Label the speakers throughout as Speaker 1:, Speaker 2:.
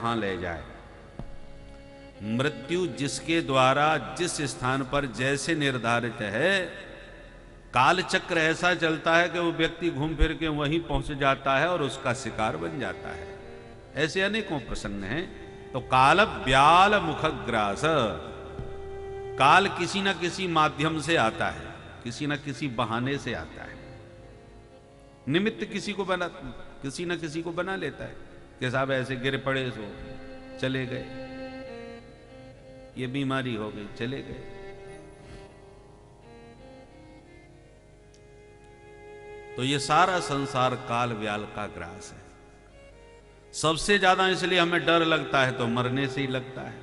Speaker 1: कहां ले जाए। मृत्यु जिसके द्वारा जिस स्थान पर जैसे निर्धारित है, काल चक्र ऐसा चलता है कि वो व्यक्ति घूम फिर के वहीं पहुंच जाता है और उसका शिकार बन जाता है। ऐसे अनेकों प्रसंग हैं। तो काल ब्याल मुखग्रास, काल किसी न किसी माध्यम से आता है, किसी न किसी बहाने से आता है। निमित्त किसी न किसी को बना लेता है कि साहब ऐसे गिर पड़े सो चले गए, ये बीमारी हो गई चले गए। तो ये सारा संसार काल व्याल का ग्रास है। सबसे ज्यादा इसलिए हमें डर लगता है तो मरने से ही लगता है।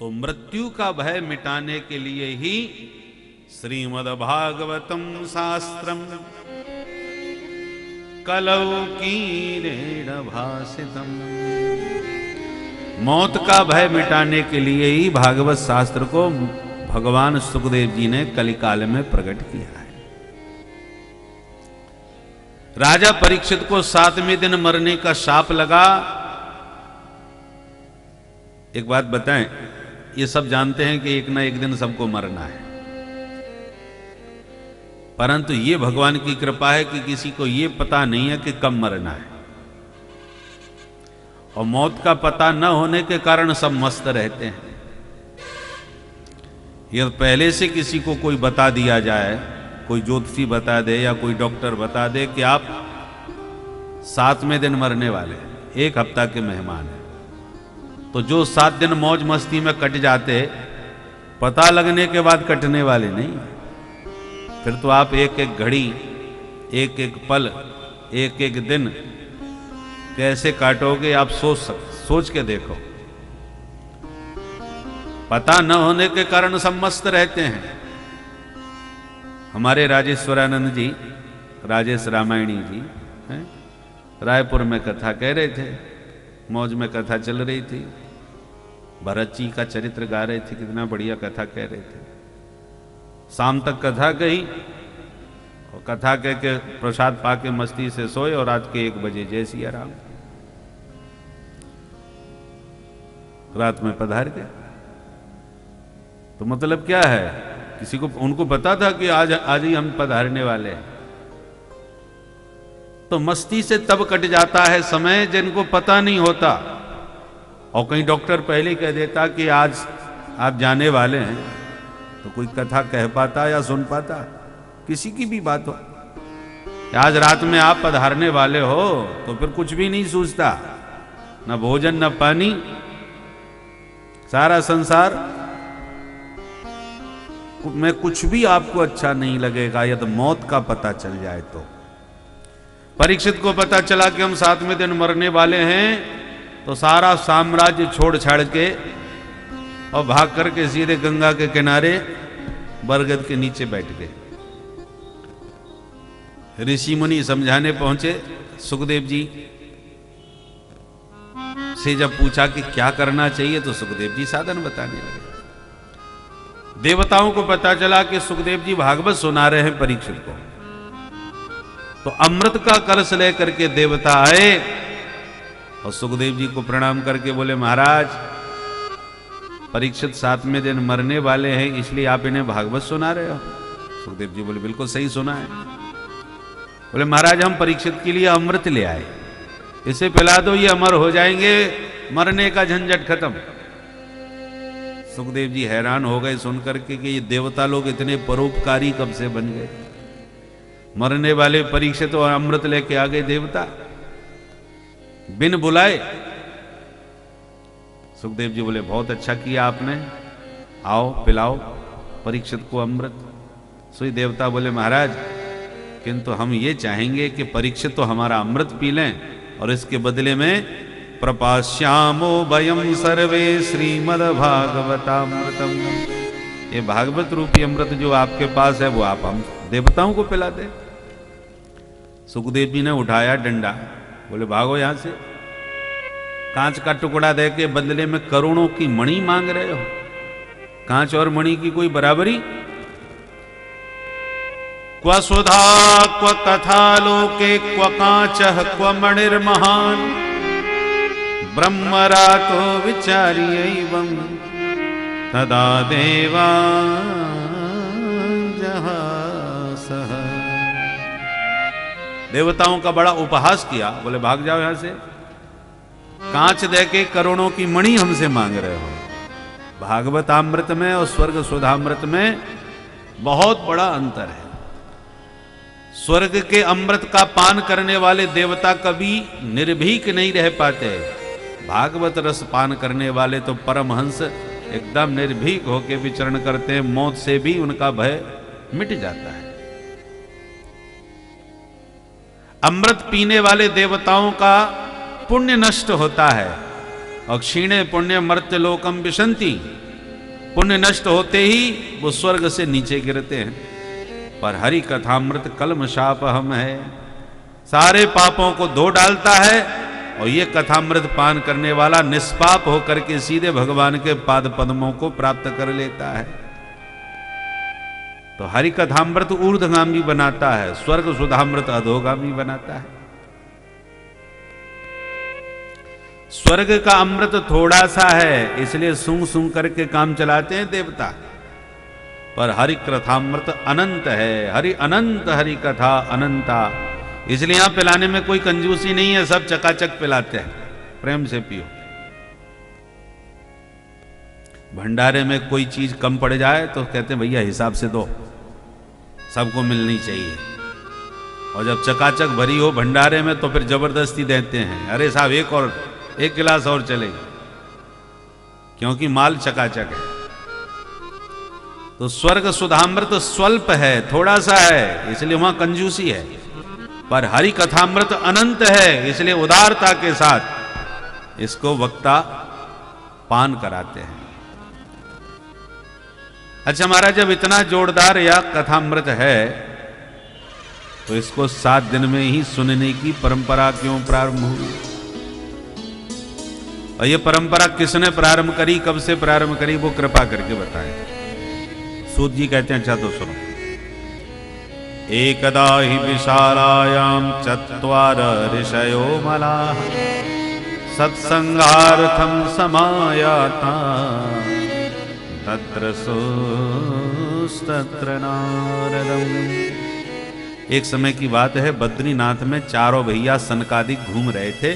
Speaker 1: तो मृत्यु का भय मिटाने के लिए ही श्रीमद्भागवतम शास्त्रम कलौ कीरेण भासितम, मौत का भय मिटाने के लिए ही भागवत शास्त्र को भगवान सुखदेव जी ने कलिकाल में प्रकट किया है। राजा परीक्षित को 7वें दिन मरने का शाप लगा। एक बात बताएं, ये सब जानते हैं कि एक ना एक दिन सबको मरना है, परंतु ये भगवान की कृपा है कि किसी को ये पता नहीं है कि कब मरना है। और मौत का पता न होने के कारण सब मस्त रहते हैं। यदि पहले से किसी को कोई बता दिया जाए, कोई ज्योतिषी बता दे या कोई डॉक्टर बता दे कि आप 7वें दिन मरने वाले हैं, 1 हफ्ता के मेहमान हैं, तो जो 7 दिन मौज मस्ती में कट जाते, पता लगने के बाद कटने वाले नहीं। फिर तो आप एक एक घड़ी, एक एक पल, एक एक दिन कैसे काटोगे आप सोच के देखो। पता न होने के कारण सब मस्त रहते हैं। हमारे राजेश्वरानंद जी, राजेश रामायणी जी हैं, रायपुर में कथा कह रहे थे, मौज में कथा चल रही थी, भरत जी का चरित्र गा रहे थे, कितना बढ़िया कथा कह रहे थे। शाम तक कथा कही और कथा कह के प्रसाद पाके मस्ती से सोए और रात के 1 बजे जय सिया राम रात में पधार गए। तो मतलब क्या है, किसी को उनको पता था कि आज ही हम पधारने वाले हैं। तो मस्ती से तब कट जाता है समय जिनको पता नहीं होता। और कहीं डॉक्टर पहले कह देता कि आज आप जाने वाले हैं, तो कोई कथा कह पाता या सुन पाता? किसी की भी बात हो, आज रात में आप पधारने वाले हो, तो फिर कुछ भी नहीं सूझता, न भोजन न पानी, सारा संसार में कुछ भी आपको अच्छा नहीं लगेगा यदि मौत का पता चल जाए तो। परीक्षित को पता चला कि हम 7वें दिन मरने वाले हैं, तो सारा साम्राज्य छोड़ छाड़ के और भाग करके सीधे गंगा के किनारे बरगद के नीचे बैठ गए। ऋषि मुनि समझाने पहुंचे। सुखदेव जी से जब पूछा कि क्या करना चाहिए, तो सुखदेव जी साधन बताने लगे। देवताओं को पता चला कि सुखदेव जी भागवत सुना रहे हैं परीक्षित को, तो अमृत का कलश लेकर के देवता आए और सुखदेव जी को प्रणाम करके बोले, महाराज परीक्षित 7वें दिन मरने वाले हैं, इसलिए आप इन्हें भागवत सुना रहे हो? सुखदेव जी बोले, बिल्कुल सही सुना है। बोले, महाराज हम परीक्षित के लिए अमृत ले आए, इसे पिला दो, ये अमर हो जाएंगे, मरने का झंझट खत्म। सुखदेव जी हैरान हो गए सुनकर के कि ये देवता लोग इतने परोपकारी कब से बन गए। मरने वाले परीक्षित और अमृत लेके आ गए देवता बिन बुलाए। सुखदेव जी बोले, बहुत अच्छा किया आपने, आओ पिलाओ परीक्षित को अमृत। सोई देवता बोले, महाराज किंतु हम ये चाहेंगे कि परीक्षित तो हमारा अमृत पी लें और इसके बदले में प्रपाश्यामो वयम सर्वे श्रीमद्भागवतामृतम, ये भागवत रूपी अमृत जो आपके पास है वो आप हम देवताओं को पिला दे। सुखदेव जी ने उठाया डंडा, बोले भागो यहां से। कांच का टुकड़ा दे के बदले में करोड़ों की मणि मांग रहे हो? कांच और मणि की कोई बराबरी? क्व सुधा क्व कथा लोके क्व कांचः क्व मणिर्महान् ब्रह्मरातो विचार्यैवं तदा देवा जहासः। देवताओं का बड़ा उपहास किया, बोले भाग जाओ यहां से, कांच दे के करोड़ों की मणि हमसे मांग रहे हो। भागवतामृत में और स्वर्ग सुधामृत में बहुत बड़ा अंतर है। स्वर्ग के अमृत का पान करने वाले देवता कभी निर्भीक नहीं रह पाते। भागवत रस पान करने वाले तो परमहंस एकदम निर्भीक होकर विचरण करते हैं, मौत से भी उनका भय मिट जाता है। अमृत पीने वाले देवताओं का पुण्य नष्ट होता है, और क्षीणे पुण्य मर्त्य लोकम विशंति, पुण्य नष्ट होते ही वो स्वर्ग से नीचे गिरते हैं। पर हरि कथामृत कलमशापहम है, सारे पापों को धो डालता है, और ये कथामृत पान करने वाला निष्पाप होकर के सीधे भगवान के पाद पद्मों को प्राप्त कर लेता है। तो हरि कथामृत ऊर्ध्वगामी बनाता है, स्वर्ग सुधामृत अधोगामी बनाता है। स्वर्ग का अमृत थोड़ा सा है, इसलिए सूंघ सूंघ करके काम चलाते हैं देवता, पर हरि कथामृत अनंत है। हरि अनंत, हरि कथा अनंता, इसलिए यहां पिलाने में कोई कंजूसी नहीं है, सब चकाचक पिलाते हैं, प्रेम से पियो। भंडारे में कोई चीज कम पड़ जाए तो कहते हैं भैया हिसाब से दो, सबको मिलनी चाहिए। और जब चकाचक भरी हो भंडारे में तो फिर जबरदस्ती देते हैं, अरे साहब एक गिलास और चलेगा, क्योंकि माल चकाचक है। तो स्वर्ग सुधामृत स्वल्प है, थोड़ा सा है, इसलिए वहां कंजूसी है। पर हरि कथामृत अनंत है, इसलिए उदारता के साथ इसको वक्ता पान कराते हैं। अच्छा महाराज, जब इतना जोरदार या कथामृत है तो इसको 7 दिन में ही सुनने की परंपरा क्यों प्रारंभ हुई? और ये परंपरा किसने प्रारंभ करी, कब से प्रारंभ करी, वो कृपा करके बताएं। सूत जी कहते हैं, अच्छा तो सुनो। एकदा हि विशालायां चत्वार ऋषयो मलाः सत्संगार्थं समायाता तत्र सोस्तत्र नारदम्। एक समय की बात है, बद्रीनाथ में चारों भैया सनकादिक घूम रहे थे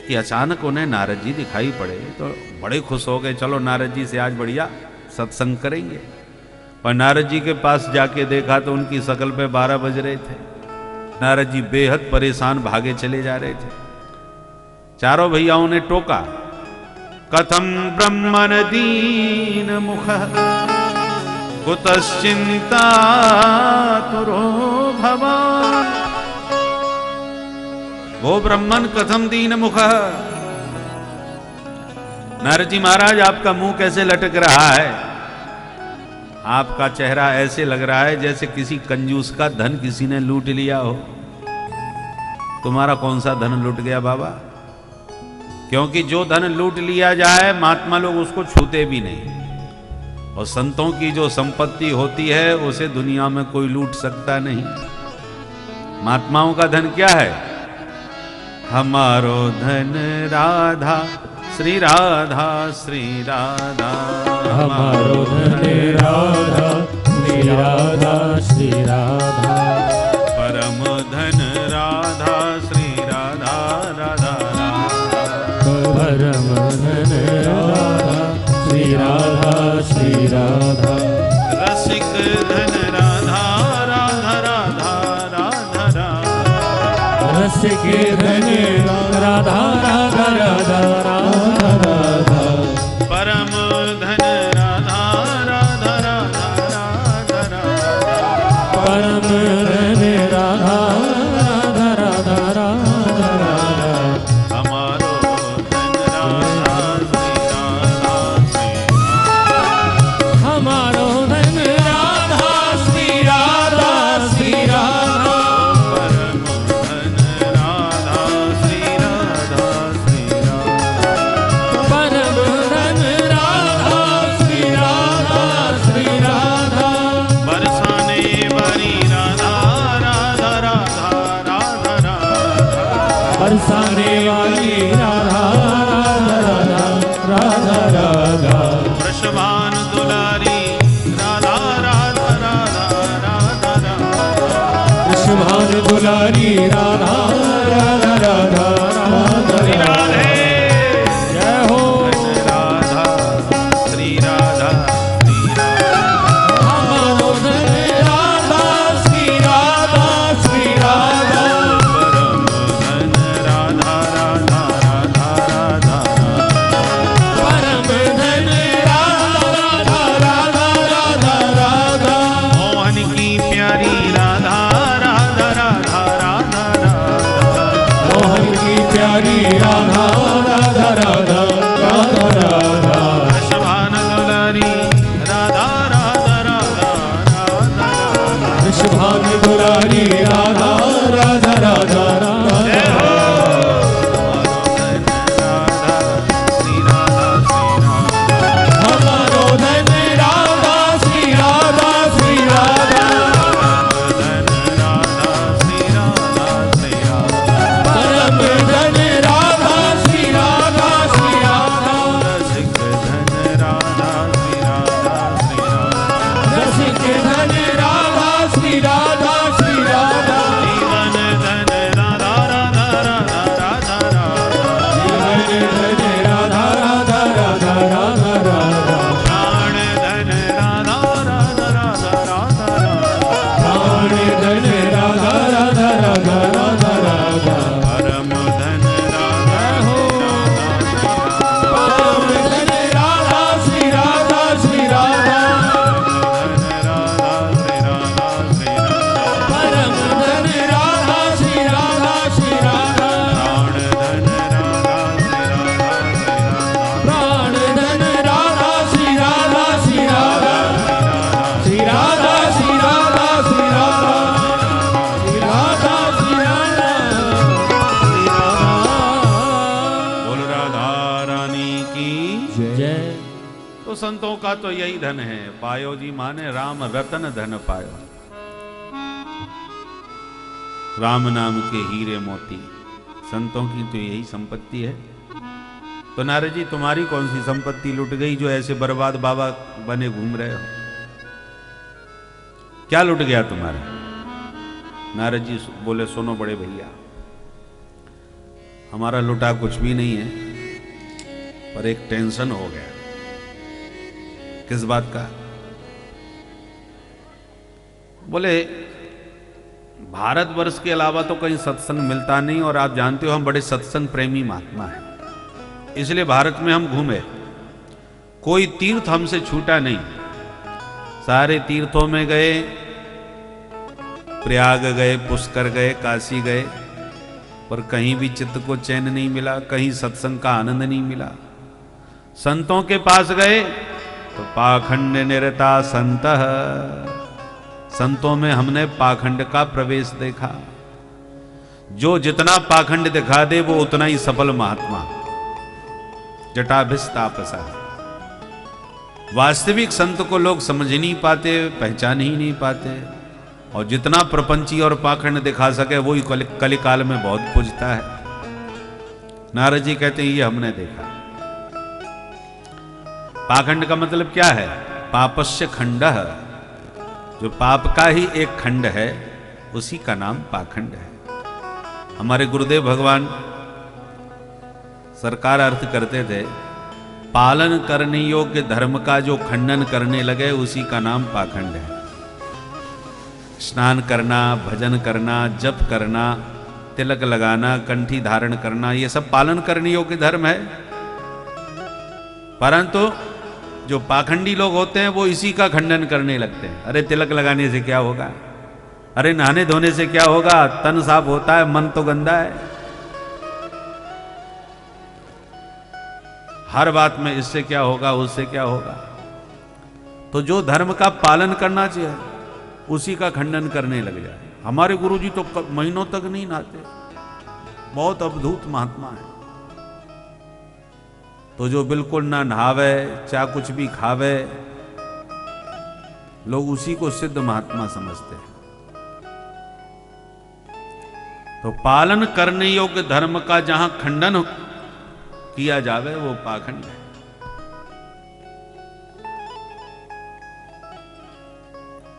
Speaker 1: कि अचानक उन्हें नारद जी दिखाई पड़े, तो बड़े खुश हो गए, चलो नारद जी से आज बढ़िया सत्संग करेंगे। और नारद जी के पास जाके देखा तो उनकी शकल पे 12 बज रहे थे। नारद जी बेहद परेशान भागे चले जा रहे थे। चारों भैयाओं ने टोका, कथम ब्रह्मन दीन मुख कुतश्चिंता तुरो भवान। वो ब्रह्मन कथम दीन मुख। नारद जी महाराज, आपका मुंह कैसे लटक रहा है? आपका चेहरा ऐसे लग रहा है जैसे किसी कंजूस का धन किसी ने लूट लिया हो। तुम्हारा कौन सा धन लूट गया बाबा? क्योंकि जो धन लूट लिया जाए महात्मा लोग उसको छूते भी नहीं, और संतों की जो संपत्ति होती है उसे दुनिया में कोई लूट सकता नहीं। महात्माओं का धन क्या है? हमारो धन राधा श्री राधा श्री राधा,
Speaker 2: हमारो धन राधा श्री राधा श्री राधा,
Speaker 1: परम धन राधा श्री राधा राधा राधा,
Speaker 2: परम धन राधा श्री राधा श्री राधा,
Speaker 1: रसिक धन राधा राधा राधा राधा राधा,
Speaker 2: रसिक धन राधा राधा राधा राधा राधा,
Speaker 1: परम धन राधा राधा राधा राधा राधा,
Speaker 2: परम धन राधा राधा राधा राधा राधा,
Speaker 1: हमारो धन राधा श्री राधा श्री राधा,
Speaker 2: हमारो धन राधा श्री राधा श्री राधा,
Speaker 1: परम धन राधा श्री राधा श्री राधा,
Speaker 2: बरसाने वाली राधा राधा राधा राधा
Speaker 1: वृषभान दुलारी राधा राधा राधा राधा राधा
Speaker 2: वृषभान दुलारी राधा राधा राधा राधा राधे जय हो
Speaker 1: राधा श्री राधा श्री राधा
Speaker 2: हमारो धन राधा श्री राधा श्री राधा
Speaker 1: परम धन राधा राधा राधा राधा
Speaker 2: परम धन राधा राधा राधा राधा
Speaker 1: मोहन की प्यारी राधा राधा राधा राधा राधा
Speaker 2: मोहन की प्यारी राधा राधा राधा राधा राधा
Speaker 1: वृषभान दुलारी राधा राधा राधा राधा राधा
Speaker 2: वृषभान दुलारी राधा राधा राधा राधा
Speaker 1: जय हो राधा श्री राधा श्री राधा
Speaker 2: हमारो धन राधा श्री राधा श्री राधा
Speaker 1: धन राधा श्री राधा श्री राधा
Speaker 2: परम धन राधा श्री राधा श्री राधा
Speaker 1: रसिक धन राधा श्री राधा श्री राधा
Speaker 2: रसिक धन राधा श्री राधा श्री राधा
Speaker 1: जीवन धन राधा राधा राधा राधा राधा
Speaker 2: जीवन धन राधा राधा राधा राधा राधा
Speaker 1: प्राण धन राधा राधा राधा राधा राधा
Speaker 2: प्राण धन राधा राधा राधा राधा राधा
Speaker 1: परम धन राधा
Speaker 2: हो परम धन राधा श्री राधा श्री राधा
Speaker 1: धन राधा श्री राधा श्री राधा
Speaker 2: परम धन राधा श्री राधा श्री राधा
Speaker 1: प्राण धन राधा श्री राधा श्री राधा
Speaker 2: प्राण धन राधा श्री राधा श्री राधा श्री राधा श्री राधा श्री राधा श्री राधा श्री राधा
Speaker 1: बोल राधा रानी की
Speaker 2: जय
Speaker 1: तो संतों का तो यही धन है। पायो जी माने राम रतन धन पायो, राम नाम के हीरे मोती संतों की तो यही संपत्ति है। तो नारद जी तुम्हारी कौन सी संपत्ति लुट गई जो ऐसे बर्बाद बाबा बने घूम रहे हो? क्या लुट गया तुम्हारा? नारद जी बोले सुनो बड़े भैया, हमारा लुटा कुछ भी नहीं है, पर एक टेंशन हो गया। किस बात का? बोले भारतवर्ष के अलावा तो कहीं सत्संग मिलता नहीं, और आप जानते हो हम बड़े सत्संग प्रेमी महात्मा हैं, इसलिए भारत में हम घूमे। कोई तीर्थ हमसे छूटा नहीं, सारे तीर्थों में गए, प्रयाग गए, पुष्कर गए, काशी गए, पर कहीं भी चित्त को चैन नहीं मिला, कहीं सत्संग का आनंद नहीं मिला। संतों के पास गए तो पाखंड निरता संत, संतों में हमने पाखंड का प्रवेश देखा। जो जितना पाखंड दिखा दे वो उतना ही सफल महात्मा। जटाभिस्तापसा, वास्तविक संत को लोग समझ ही नहीं पाते, पहचान ही नहीं पाते, और जितना प्रपंची और पाखंड दिखा सके वो ही कलिकाल में बहुत पूजता है। नारद जी कहते हैं ये हमने देखा। पाखंड का मतलब क्या है? पापस्य खंडः, जो पाप का ही एक खंड है उसी का नाम पाखंड है। हमारे गुरुदेव भगवान सरकार अर्थ करते थे, पालन करने योग्य धर्म का जो खंडन करने लगे उसी का नाम पाखंड है। स्नान करना, भजन करना, जप करना, तिलक लगाना, कंठी धारण करना, ये सब पालन करने योग्य धर्म है। परंतु जो पाखंडी लोग होते हैं वो इसी का खंडन करने लगते हैं। अरे तिलक लगाने से क्या होगा? अरे नहाने धोने से क्या होगा? तन साफ होता है, मन तो गंदा है। हर बात में इससे क्या होगा, उससे क्या होगा। तो जो धर्म का पालन करना चाहिए उसी का खंडन करने लग जाए। हमारे गुरुजी तो महीनों तक नहीं नहाते, बहुत अद्भुत महात्मा है। तो जो बिल्कुल ना नहावे, चाहे कुछ भी खावे, लोग उसी को सिद्ध महात्मा समझते हैं। तो पालन करने योग्य धर्म का जहां खंडन किया जावे वो पाखंड है।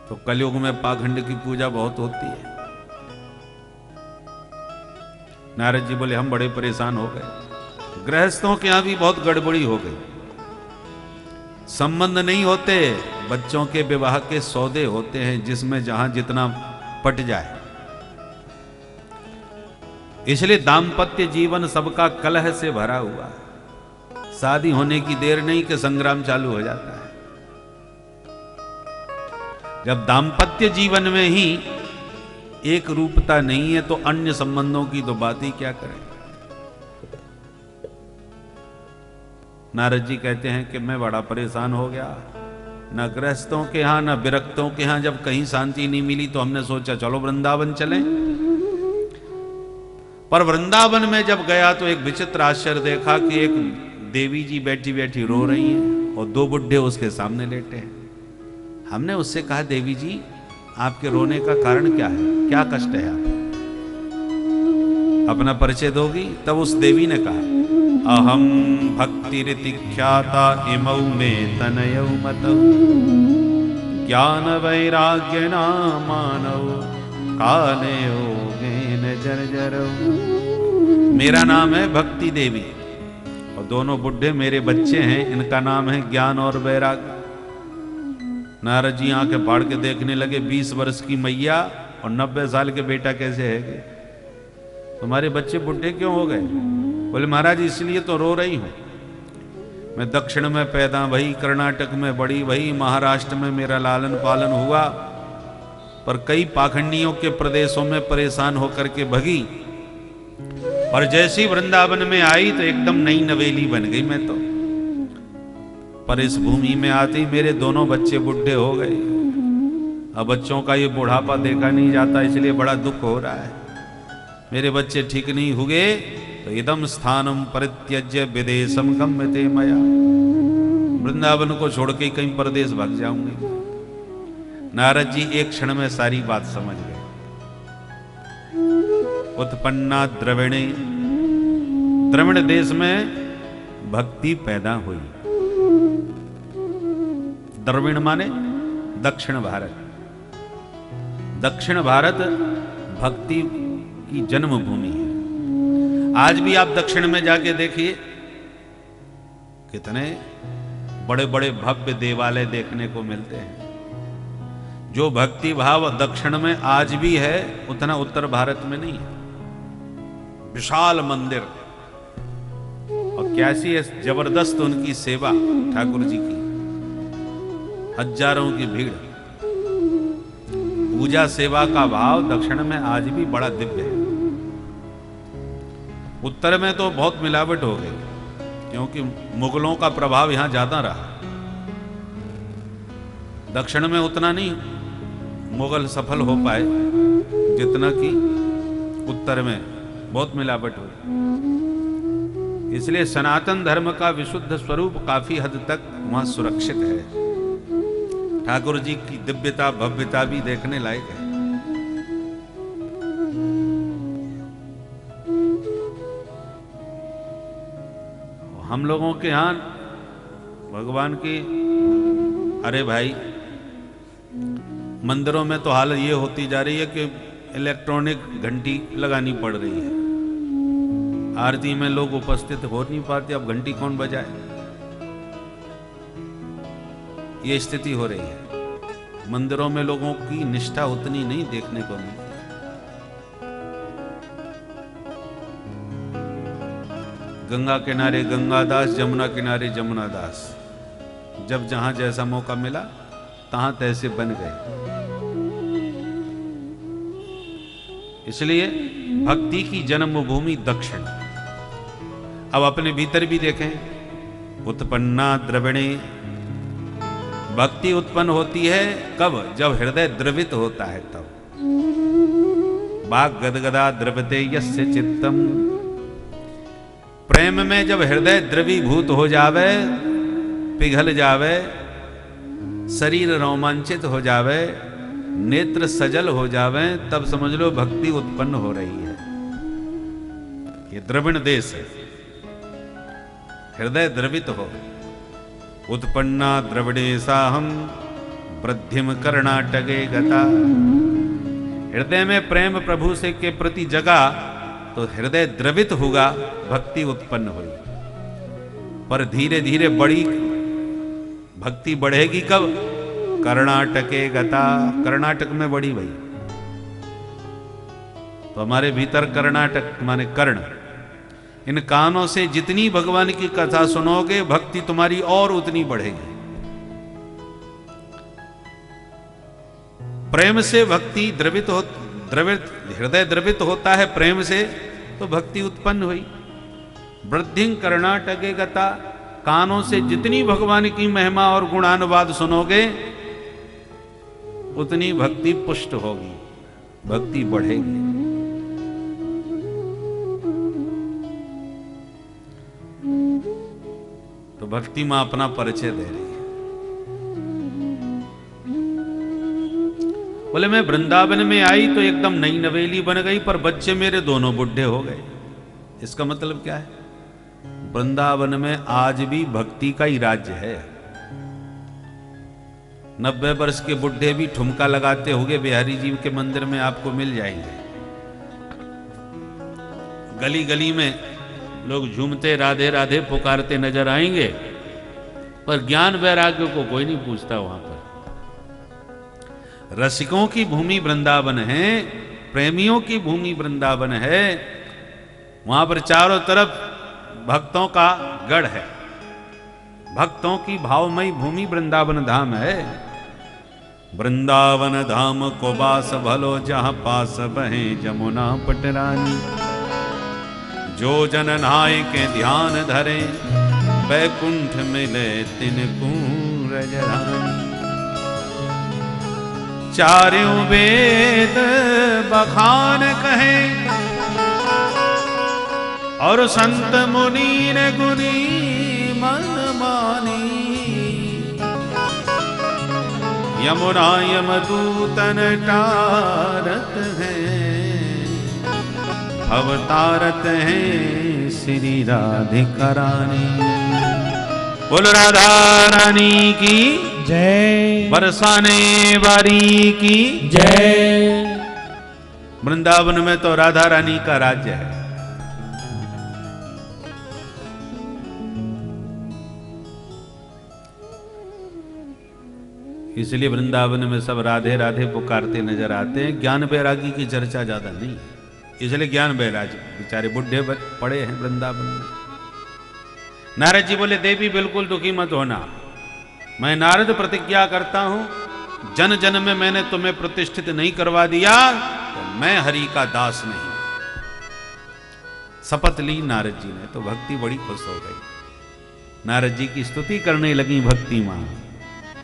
Speaker 1: तो कलयुग में पाखंड की पूजा बहुत होती है। नारद जी बोले हम बड़े परेशान हो गए, गृहस्थों के यहां भी बहुत गड़बड़ी हो गई, संबंध नहीं होते, बच्चों के विवाह के सौदे होते हैं जिसमें जहां जितना पट जाए। इसलिए दाम्पत्य जीवन सबका कलह से भरा हुआ, शादी होने की देर नहीं कि संग्राम चालू हो जाता है। जब दाम्पत्य जीवन में ही एक रूपता नहीं है तो अन्य संबंधों की तो बात ही क्या करें। नारद जी कहते हैं कि मैं बड़ा परेशान हो गया, न गृहस्थों के यहां न विरक्तों के यहां जब कहीं शांति नहीं मिली तो हमने सोचा चलो वृंदावन चलें। पर वृंदावन में जब गया तो एक विचित्र आश्चर्य देखा कि एक देवी जी बैठी बैठी रो रही हैं और दो बुढ़े उसके सामने लेटे हैं। हमने उससे कहा देवी जी आपके रोने का कारण क्या है, क्या कष्ट है, आप अपना परिचय दोगी? तब उस देवी ने कहा अहम भक्ति रीति ख्याता इमौ में तनयौ मतौ ज्ञान वैराग्य ना मानव काले योगेन जर्जरौ। मेरा नाम है भक्ति देवी और दोनों बुढ़े मेरे बच्चे हैं, इनका नाम है ज्ञान और वैराग्य। नारद जी आंखें फाड़ के देखने लगे, 20 वर्ष की मैया और 90 साल के बेटा कैसे है? तुम्हारे बच्चे बुढ़े क्यों हो गए? बोले महाराज इसलिए तो रो रही हूं, मैं दक्षिण में पैदा भई, कर्नाटक में बड़ी भई, महाराष्ट्र में मेरा लालन पालन हुआ, पर कई पाखंडियों के प्रदेशों में परेशान होकर के भगी, और जैसी वृंदावन में आई तो एकदम नई नवेली बन गई मैं तो। पर इस भूमि में आते मेरे दोनों बच्चे बुढ़े हो गए। अब बच्चों का ये बुढ़ापा देखा नहीं जाता, इसलिए बड़ा दुख हो रहा है। मेरे बच्चे ठीक नहीं हुए तो इदम स्थानम परित्यज्य विदेशम गम्यते मया, वृंदावन को छोड़ के कहीं परदेश भाग जाऊंगी। नारद जी एक क्षण में सारी बात समझ गए। उत्पन्ना द्रविणे, द्रविण देश में भक्ति पैदा हुई। द्रविण माने दक्षिण भारत, दक्षिण भारत भक्ति की जन्मभूमि है। आज भी आप दक्षिण में जाके देखिए कितने बड़े बड़े भव्य देवालय देखने को मिलते हैं। जो भक्ति भाव दक्षिण में आज भी है उतना उत्तर भारत में नहीं है। विशाल मंदिर और कैसी है जबरदस्त उनकी सेवा ठाकुर जी की, हजारों की भीड़, पूजा सेवा का भाव दक्षिण में आज भी बड़ा दिव्य है। उत्तर में तो बहुत मिलावट हो गई क्योंकि मुगलों का प्रभाव यहां ज्यादा रहा। दक्षिण में उतना नहीं मुगल सफल हो पाए जितना कि उत्तर में बहुत मिलावट हुई। इसलिए सनातन धर्म का विशुद्ध स्वरूप काफी हद तक वहां सुरक्षित है। ठाकुर जी की दिव्यता भव्यता भी देखने लायक है। हम लोगों के यहां भगवान की, अरे भाई मंदिरों में तो हालत ये होती जा रही है कि इलेक्ट्रॉनिक घंटी लगानी पड़ रही है। आरती में लोग उपस्थित हो नहीं पाते, अब घंटी कौन बजाए? ये स्थिति हो रही है। मंदिरों में लोगों की निष्ठा उतनी नहीं देखने को मिलती। गंगा किनारे गंगादास, जमुना किनारे जमुनादास, जब जहां जैसा मौका मिला तहां तैसे बन गए। इसलिए भक्ति की जन्मभूमि दक्षिण। अब अपने भीतर भी देखें, उत्पन्ना द्रविणे, भक्ति उत्पन्न होती है कब? जब हृदय द्रवित होता है तब। वाग गदगदा द्रवते यस्य चित्तम, प्रेम में जब हृदय द्रवीभूत हो जावे, पिघल जावे, शरीर रोमांचित हो जावे, नेत्र सजल हो जावे, तब समझ लो भक्ति उत्पन्न हो रही है। ये द्रविण देश है। हृदय द्रवित हो। उत्पन्ना द्रविडेशाहम वृद्धिम कर्णाटके गता। हृदय में प्रेम प्रभु से के प्रति जगा तो हृदय द्रवित होगा, भक्ति उत्पन्न होगी। पर धीरे धीरे बड़ी भक्ति बढ़ेगी कब? कर्णाटके गता, कर्नाटक में बढ़ी भाई। तो हमारे भीतर कर्नाटक माने कर्ण, इन कानों से जितनी भगवान की कथा सुनोगे भक्ति तुम्हारी और उतनी बढ़ेगी। प्रेम से भक्ति द्रवित हृदय द्रवित होता है प्रेम से, तो भक्ति उत्पन्न हुई। वृद्धि कर्णाटके गता, कानों से जितनी भगवान की महिमा और गुणानुवाद सुनोगे उतनी भक्ति पुष्ट होगी, भक्ति बढ़ेगी। तो भक्ति मां अपना परिचय दे रही है। बोले मैं वृंदावन में आई तो एकदम नई नवेली बन गई, पर बच्चे मेरे दोनों बुढ़े हो गए। इसका मतलब क्या है? वृंदावन में आज भी भक्ति का ही राज्य है। 90 वर्ष के बुढ़े भी ठुमका लगाते होंगे बिहारी जी के मंदिर में, आपको मिल जाएंगे। गली गली में लोग झूमते राधे राधे पुकारते नजर आएंगे, पर ज्ञान वैराग्य को कोई नहीं पूछता। वहां पर रसिकों की भूमि वृंदावन है, प्रेमियों की भूमि वृंदावन है। वहां पर चारों तरफ भक्तों का गढ़ है, भक्तों की भावमयी भूमि वृंदावन धाम है। वृंदावन धाम को बास भलो, जहां पास बहे जमुना पटरानी। जो जन नहाय के ध्यान धरे, बैकुंठ मिले तिनको रजरानी। चारों वेद बखान कहे, और संत मुनि ने गुनी मन मानी। यमुना यमदूतन टारत है, अवतारत है श्री राधिका रानी। बोल राधा रानी की
Speaker 2: जय,
Speaker 1: बरसाने वारी की
Speaker 2: जय।
Speaker 1: वृंदावन में तो राधा रानी का राज्य है। इसलिए वृंदावन में सब राधे राधे पुकारते नजर आते हैं। ज्ञान वैरागी की चर्चा ज्यादा नहीं, इसलिए ज्ञान वैरागी बेचारे बुढ़े पड़े हैं वृंदावन में। नारद जी बोले देवी बिल्कुल दुखी मत होना, मैं नारद प्रतिज्ञा करता हूं, जन जन में मैंने तुम्हें प्रतिष्ठित नहीं करवा दिया तो मैं हरि का दास नहीं। शपथ ली नारद जी ने, तो भक्ति बड़ी खुश हो गई। नारद जी की स्तुति करने लगी भक्ति मां।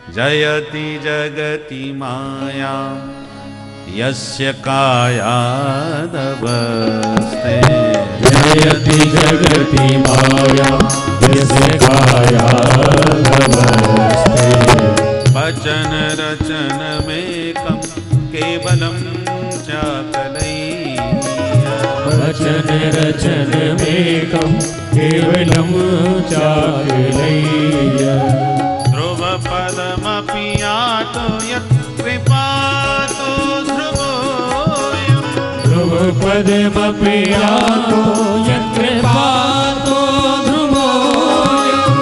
Speaker 1: जयति जगति माया यस्य कायादवस्ते।
Speaker 2: जयति जगति माया यस्य कायादवस्ते।
Speaker 1: वचन रचन में कम केवलम चाकलैया।
Speaker 2: वचन रचन में कम केवलम चाकलैया।
Speaker 1: ध्रुव पदमपि यातो यत् कृपातो ध्रुवोऽयम्।
Speaker 2: ध्रुव पदमपि यातो यत् कृपातो ध्रुवोऽयम्।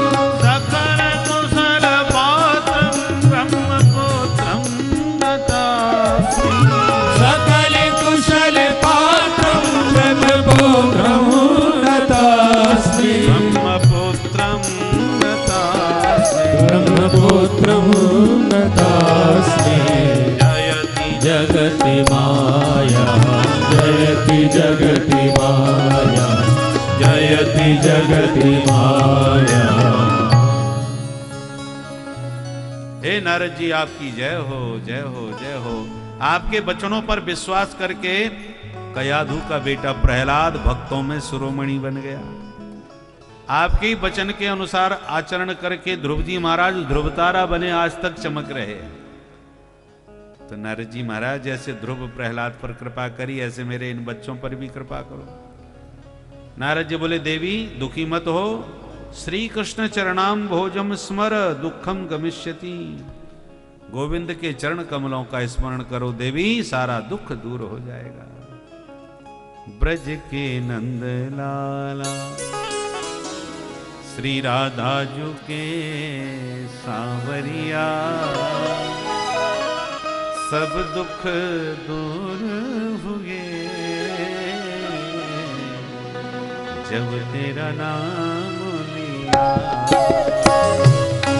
Speaker 1: सकल कुशल पात्रं ब्रह्मपुत्रं नतास्मि।
Speaker 2: सकल कुशल पात्रं ब्रह्मपुत्रं नतास्मि।
Speaker 1: ब्रह्मपुत्रं नतास्मि।
Speaker 2: ब्रह्मपुत्रं नतास्मि।
Speaker 1: जयति
Speaker 2: जगति माया जयति जगति माया जयति जगति माया।
Speaker 1: हे नारद जी आपकी जय हो जय हो जय हो। आपके वचनों पर विश्वास करके कयाधु का बेटा प्रहलाद भक्तों में शिरोमणि बन गया। आपके ही वचन के अनुसार आचरण करके ध्रुव जी महाराज ध्रुवतारा बने, आज तक चमक रहे हैं। तो नारद जी महाराज जैसे ध्रुव प्रहलाद पर कृपा करी, ऐसे मेरे इन बच्चों पर भी कृपा करो। नारद जी बोले देवी दुखी मत हो, श्री कृष्ण चरणाम भोजम स्मर दुखम गमिष्यति। गोविंद के चरण कमलों का स्मरण करो देवी, सारा दुख दूर हो जाएगा। ब्रज के नंद लाला श्री राधा जू के सांवरिया, सब दुख दूर हुए जब तेरा नाम लिया।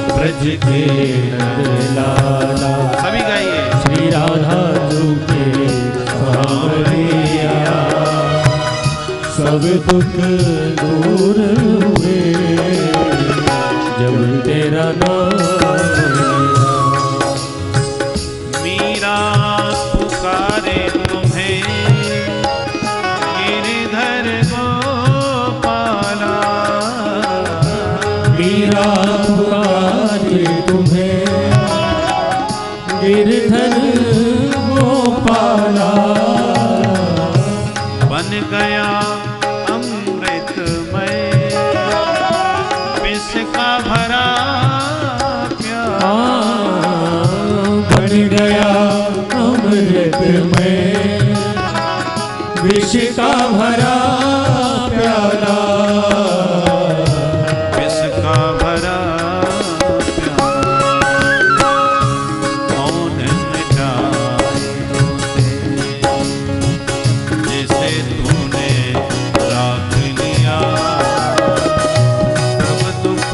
Speaker 2: ब्रज के नंद लाला
Speaker 1: सभी गाइए।
Speaker 2: श्री राधा जू के सांवरिया, सब दुख दूर हुए जब तेरा नाम लिया।
Speaker 1: मीरा पुकारे तुम्हें गिरधर गोपाला,
Speaker 2: मीरा पुकारे तुम्हें गिरधर गोपाला,
Speaker 1: बन गया अमृतमय विष का भरा प्याला,
Speaker 2: बन गया अमृतमय विष का भरा प्याला,
Speaker 1: विष का भरा प्याला, कौन मिटाए उसे जिसे तूने राख लिया, सब दुख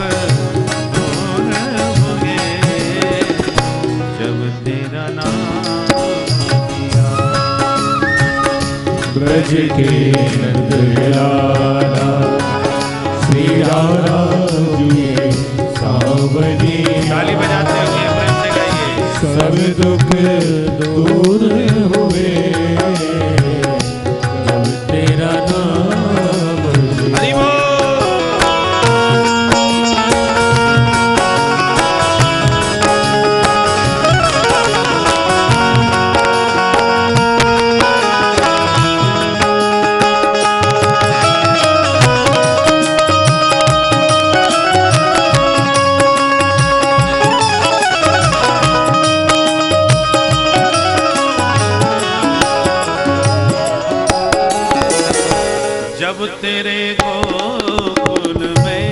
Speaker 1: दूर हुए जब तेरा नाम लिया।
Speaker 2: ब्रज के नंद लाला श्री राधा जू के सांवरिया,
Speaker 1: ताली बजाते हुए प्रेम से गाइए।
Speaker 2: सब दुख दूर हुए जब तेरा नाम लिया।
Speaker 1: हरि बोल। जब तेरे गोकुल में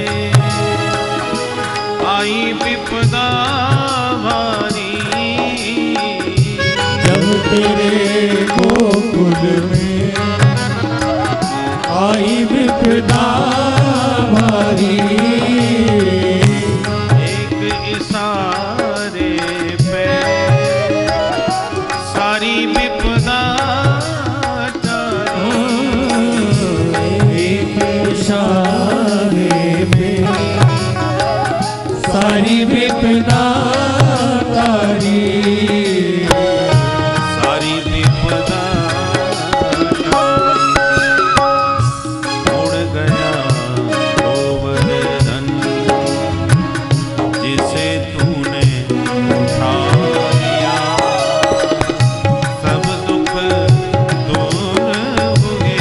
Speaker 1: आई विपदा भारी,
Speaker 2: जब तेरे गोकुल में आई विपदा भारी,
Speaker 1: एक इशारे पे सारी विपदा टली,
Speaker 2: एक इशारे में सारी विपदा तारी,
Speaker 1: सारी विपदा उड़ गया गोवर्धन जिसे तूने उठा लिया, सब दुख दूर हुए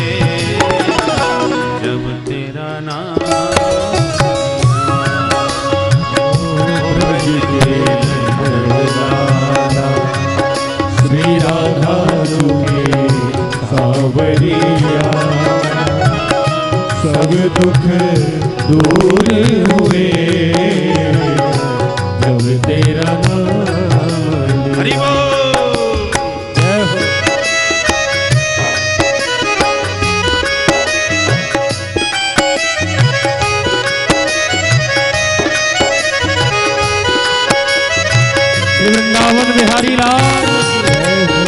Speaker 1: जब तेरा नाम।
Speaker 2: ब्रज के नंद लाला श्री राधा जू के सांवरिया, सब दुख दूर हुए जब तेरा नाम
Speaker 1: हरि
Speaker 2: लिया।
Speaker 1: बोल।
Speaker 2: जय हो। वृंदावन बिहारी लाल जय हो।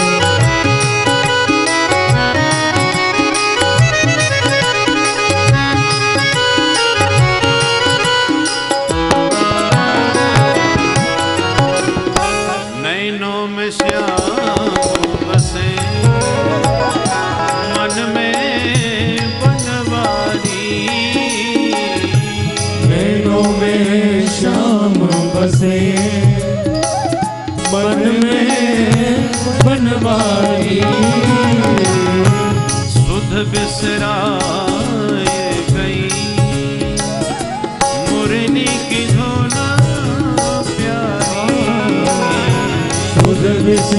Speaker 1: नैनों में श्याम बसे मन में बनवारी,
Speaker 2: नैनों में श्याम बसे मन में बनवारी,
Speaker 1: सुध बिसराए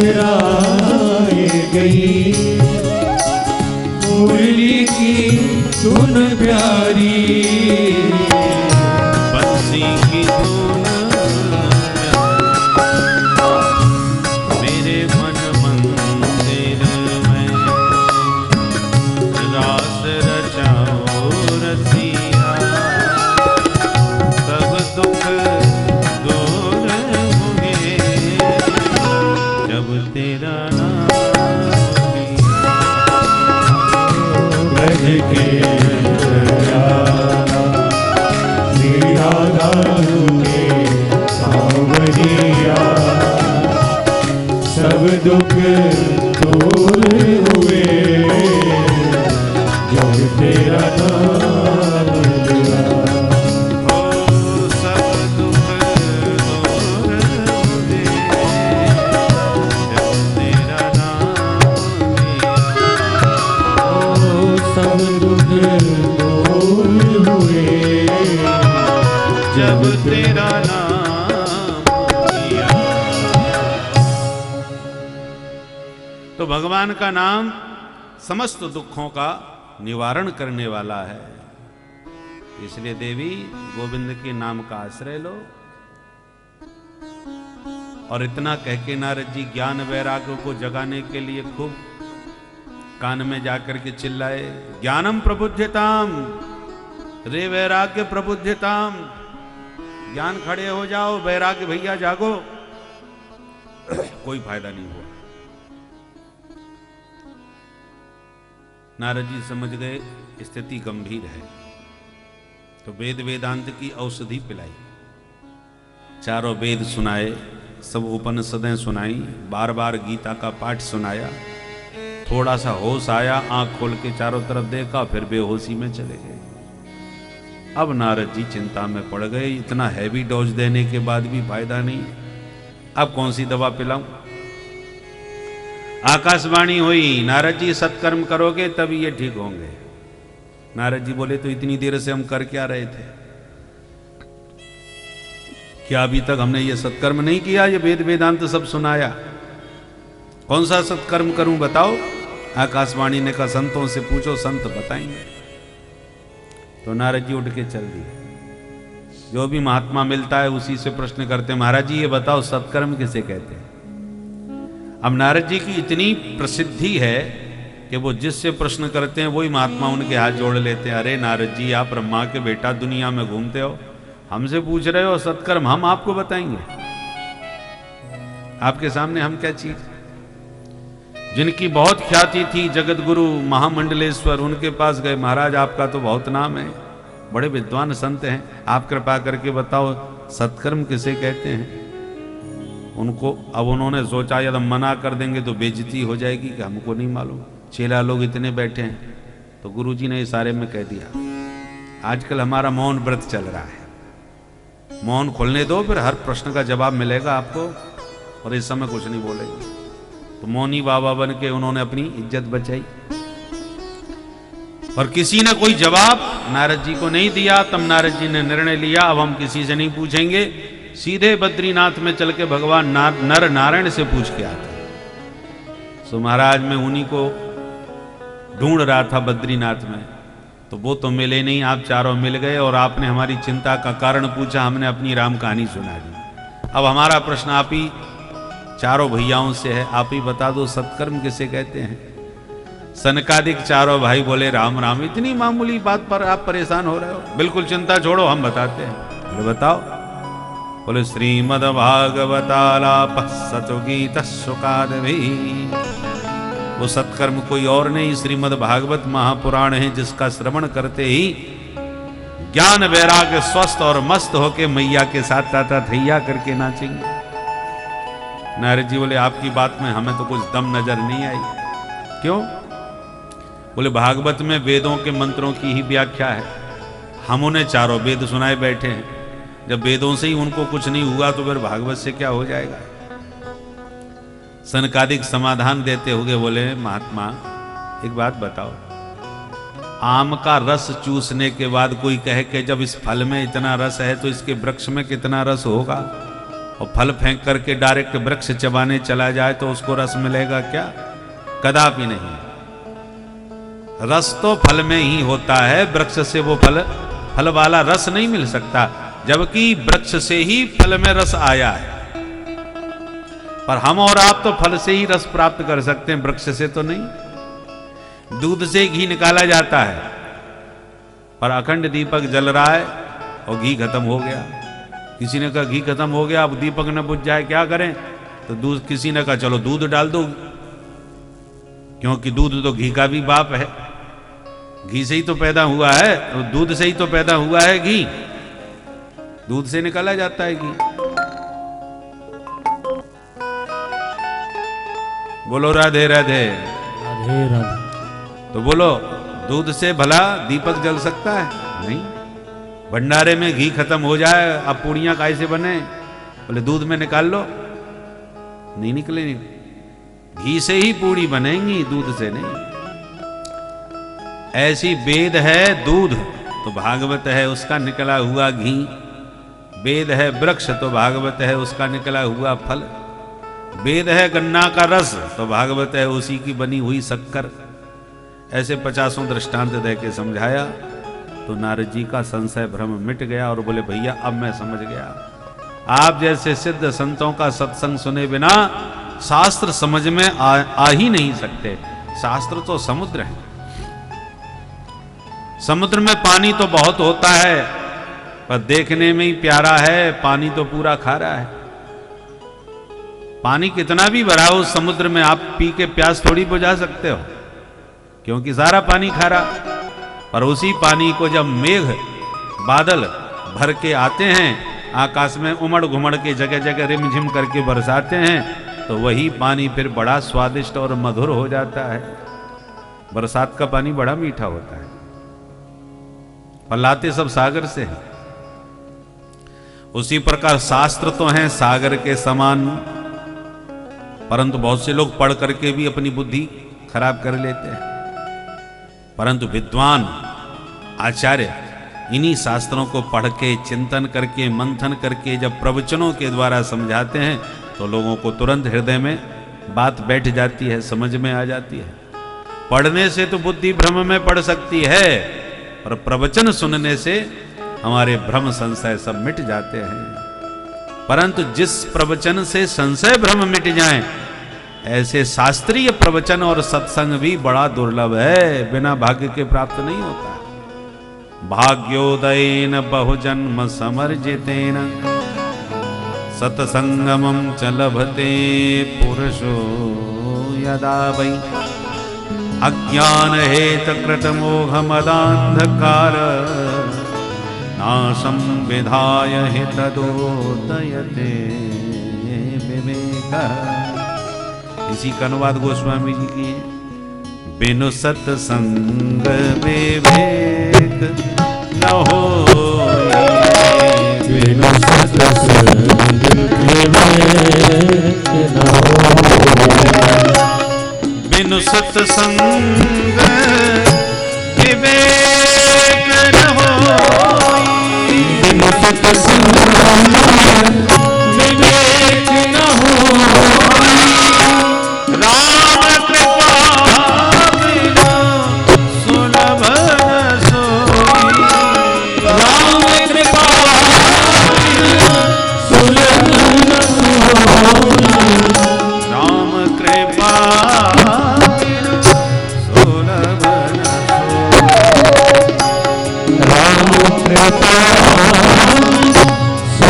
Speaker 2: बिसराए गई, मुरली की धुन प्यारी,
Speaker 1: बंसी की धुन मेरे मन मंदिर में, रास रचाओ रसिया, सब दुख दूर होंगे जब तेरा नाम लिया।
Speaker 2: ब्रज के श्री राधा के सांवरिया, सब दुख दूर हुए जब तेरा नाम लिया।
Speaker 1: ओ सब दुख दूर हुए जब तेरा नाम लिया।
Speaker 2: ओ सब दुख दूर हुए
Speaker 1: जब तेरा नाम लिया। तो भगवान का नाम समस्त दुखों का निवारण करने वाला है। इसलिए देवी गोविंद के नाम का आश्रय लो। और इतना कह के नारद जी ज्ञान वैराग्य को जगाने के लिए खूब कान में जाकर के चिल्लाए, ज्ञानम प्रबुद्धताम, रे वैराग्य प्रबुद्धताम, ज्ञान खड़े हो जाओ, वैराग्य भैया जागो। कोई फायदा नहीं हुआ। नारद जी समझ गए स्थिति गंभीर है, तो वेद वेदांत की औषधि पिलाई, चारों वेद सुनाए, सब उपनिषदें सुनाई, बार बार गीता का पाठ सुनाया। थोड़ा सा होश आया, आंख खोल के चारों तरफ देखा, फिर बेहोशी में चले गए। अब नारद जी चिंता में पड़ गए, इतना हैवी डोज देने के बाद भी फायदा नहीं, अब कौन सी दवा पिलाऊं। आकाशवाणी हुई, नारद जी सत्कर्म करोगे तभी ये ठीक होंगे। नारद जी बोले, तो इतनी देर से हम कर क्या रहे थे? क्या अभी तक हमने ये सत्कर्म नहीं किया? ये वेद वेदांत सब सुनाया, कौन सा सत्कर्म करूं बताओ? आकाशवाणी ने कहा, संतों से पूछो, संत बताएंगे। तो नारद जी उठ के चल दिए। जो भी महात्मा मिलता है उसी से प्रश्न करते, महाराज जी ये बताओ सत्कर्म किसे कहते हैं? अब नारद जी की इतनी प्रसिद्धि है कि वो जिससे प्रश्न करते हैं वही महात्मा उनके हाथ जोड़ लेते हैं। अरे नारद जी, आप ब्रह्मा के बेटा दुनिया में घूमते हो, हमसे पूछ रहे हो सत्कर्म, हम आपको बताएंगे। आपके सामने हम क्या चीज? जिनकी बहुत ख्याति थी जगत गुरु महामंडलेश्वर, उनके पास गए, महाराज आपका तो बहुत नाम है, बड़े विद्वान संत हैं, आप कृपा करके बताओ सत्कर्म किसे कहते हैं? उनको अब उन्होंने सोचा यदि हम मना कर देंगे तो बेइज्जती हो जाएगी कि हमको नहीं मालूम, चेला लोग इतने बैठे हैं। तो गुरुजी ने इशारे में कह दिया, आजकल हमारा मौन व्रत चल रहा है, मौन खोलने दो, फिर हर प्रश्न का जवाब मिलेगा आपको, और इस समय कुछ नहीं बोलेंगे। तो मौनी बाबा बन के उन्होंने अपनी इज्जत बचाई, और किसी ने कोई जवाब नारद जी को नहीं दिया। तब नारद जी ने निर्णय लिया, अब हम किसी से नहीं पूछेंगे, सीधे बद्रीनाथ में चल के भगवान नर नारायण से पूछ के आते। सो महाराज मैं उन्हीं को ढूंढ रहा था बद्रीनाथ में, तो वो तो मिले नहीं, आप चारों मिल गए, और आपने हमारी चिंता का कारण पूछा, हमने अपनी राम कहानी सुना दी। अब हमारा प्रश्न आप ही चारों भैयाओं से है, आप ही बता दो सत्कर्म किसे कहते हैं? सनकादिक चारों भाई बोले, राम राम, इतनी मामूली बात पर आप परेशान हो रहे हो? बिल्कुल चिंता छोड़ो, हम बताते हैं। बोले बताओ। बोले श्रीमद् भागवतालाप सतु गीत सुकादभी। वो सत्कर्म कोई और नहीं, श्रीमद् भागवत महापुराण है, जिसका श्रवण करते ही ज्ञान वैराग्य स्वस्थ और मस्त होके मैया के साथ ताता थैया करके नाचेंगे। नारद जी बोले, आपकी बात में हमें तो कुछ दम नजर नहीं आई। क्यों? बोले भागवत में वेदों के मंत्रों की ही व्याख्या है, हम उन्हें चारों वेद सुनाए बैठे हैं, जब वेदों से ही उनको कुछ नहीं हुआ तो फिर भागवत से क्या हो जाएगा? सनकादिक समाधान देते हुए बोले, महात्मा एक बात बताओ, आम का रस चूसने के बाद कोई कहे कि जब इस फल में इतना रस है तो इसके वृक्ष में कितना रस होगा? और फल फेंक करके डायरेक्ट वृक्ष चबाने चला जाए तो उसको रस मिलेगा क्या? कदापि नहीं। रस तो फल में ही होता है, वृक्ष से वो फल वाला रस नहीं मिल सकता, जबकि वृक्ष से ही फल में रस आया है। पर हम और आप तो फल से ही रस प्राप्त कर सकते हैं, वृक्ष से तो नहीं। दूध से घी निकाला जाता है, पर अखंड दीपक जल रहा है और घी खत्म हो गया। किसी ने कहा घी खत्म हो गया, अब दीपक न बुझ जाए, क्या करें? तो दूध, किसी ने कहा चलो दूध डाल दो, क्योंकि दूध तो घी का भी बाप है, घी से ही तो पैदा हुआ है, तो दूध से ही तो पैदा हुआ है घी, दूध से निकाला जाता है घी। बोलो राधे राधे।
Speaker 2: राधे राधे।
Speaker 1: तो बोलो, दूध से भला दीपक जल सकता है? नहीं। भंडारे में घी खत्म हो जाए, अब पूड़ियां काहे से बने? बोले दूध में निकाल लो, नहीं निकलेंगे। घी से ही पूड़ी बनेंगी, दूध से नहीं। ऐसी वेद है दूध तो भागवत है उसका निकला हुआ घी, वेद है वृक्ष तो भागवत है उसका निकला हुआ फल, वेद है गन्ना का रस तो भागवत है उसी की बनी हुई शक्कर। ऐसे 50 दृष्टांत दे के समझाया तो नारद जी का संशय भ्रम मिट गया और बोले भैया अब मैं समझ गया। आप जैसे सिद्ध संतों का सत्संग सुने बिना शास्त्र समझ में आ ही नहीं सकते। शास्त्र तो समुद्र है, समुद्र में पानी तो बहुत होता है पर देखने में ही प्यारा है, पानी तो पूरा खारा है। पानी कितना भी भरा हो समुद्र में, आप पी के प्यास थोड़ी बुझा सकते हो, क्योंकि सारा पानी खारा। पर उसी पानी को जब मेघ बादल भर के आते हैं, आकाश में उमड़ घुमड़ के जगह जगह रिमझिम करके बरसाते हैं, तो वही पानी फिर बड़ा स्वादिष्ट और मधुर हो जाता है। बरसात का पानी बड़ा मीठा होता है, पर लाते सब सागर से हैं। उसी प्रकार शास्त्र तो हैं सागर के समान, परंतु बहुत से लोग पढ़ करके भी अपनी बुद्धि खराब कर लेते हैं। परंतु विद्वान आचार्य इन्हीं शास्त्रों को पढ़ के चिंतन करके मंथन करके जब प्रवचनों के द्वारा समझाते हैं तो लोगों को तुरंत हृदय में बात बैठ जाती है, समझ में आ जाती है। पढ़ने से तो बुद्धि भ्रम में पड़ सकती है, पर प्रवचन सुनने से हमारे भ्रम संशय सब मिट जाते हैं। परंतु जिस प्रवचन से संशय भ्रम मिट जाए, ऐसे शास्त्रीय प्रवचन और सत्संग भी बड़ा दुर्लभ है, बिना भाग्य के प्राप्त नहीं होता। भाग्योदयेन बहुजन्म समर्जितेन सत्संगमं च लभते पुरुषो यदा वै अज्ञान हेतकृत मोह मदान्धकार नाशं विधाय हि तदोदयते विवेकः। इसी का अनुवाद गोस्वामी जी की है। बिनु सत्संग विवेक न होए,
Speaker 2: बिनु सत्संग विवेक न होए,
Speaker 1: बिनु सत्संग विवेक न होए,
Speaker 2: बिनु सत्संग विवेक न होए,
Speaker 1: राम कृपा बिना सुलभ न सोई,
Speaker 2: राम कृपा सुलभ न सोई,
Speaker 1: राम कृपा बिना सुलभ न सोई,
Speaker 2: राम कृपा सुलभ न सोई।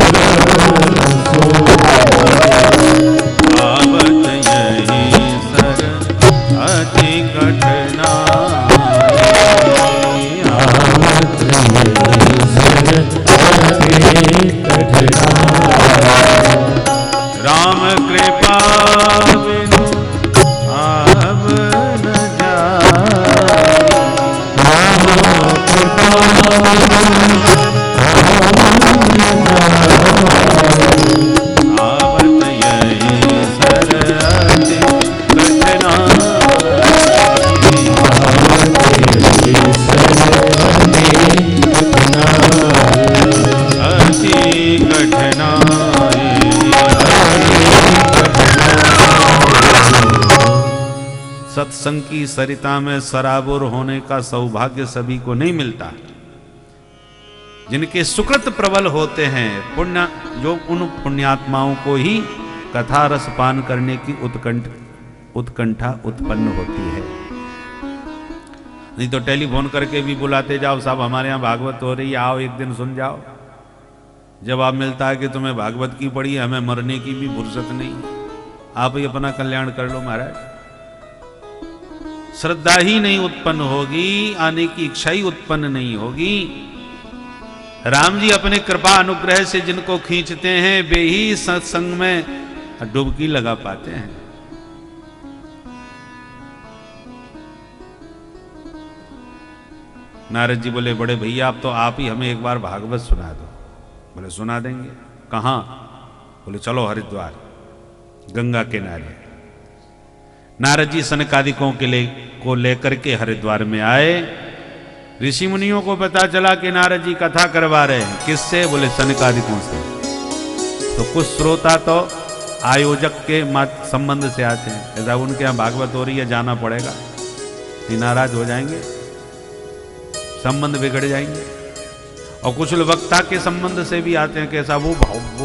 Speaker 1: आवत यही सर अति कठिनाई,
Speaker 2: आवत यही सर अति कठिनाई,
Speaker 1: राम कृपा बिनु आब न जाई,
Speaker 2: राम कृपा
Speaker 1: आवत यही सर अति कठिनाई, अति कठिनाई। सत्संग की सरिता में सराबोर होने का सौभाग्य सभी को नहीं मिलता। जिनके सुकृत प्रबल होते हैं पुण्य, जो उन पुण्यात्माओं को ही कथा रस पान करने की उत्कंठा उत्पन्न होती है। नहीं तो टेलीफोन करके भी बुलाते जाओ, साहब हमारे यहाँ भागवत हो रही है, आओ एक दिन सुन जाओ। जवाब मिलता है कि तुम्हें भागवत की पड़ी है, हमें मरने की भी फुर्सत नहीं, आप ही अपना कल्याण कर लो महाराज। श्रद्धा ही नहीं उत्पन्न होगी, आने की इच्छा ही उत्पन्न नहीं होगी। राम जी अपने कृपा अनुग्रह से जिनको खींचते हैं वे ही सत्संग में डुबकी लगा पाते हैं। नारद जी बोले, बड़े भैया अब तो आप ही हमें एक बार भागवत सुना दो। बोले सुना देंगे। कहाँ? बोले चलो हरिद्वार, गंगा किनारे। नारद जी सनकादिकों को लेकर के हरिद्वार में आए। ऋषि मुनियों को पता चला कि नारद जी कथा करवा रहे हैं। किससे? बोले सनकादिकों से। तो कुछ श्रोता तो आयोजक के संबंध से आते हैं, ऐसा उनके यहाँ भागवत हो रही है, जाना पड़ेगा, नहीं नाराज हो जाएंगे, संबंध बिगड़ जाएंगे। और कुछ लोग वक्ता के संबंध से भी आते हैं, कैसा वो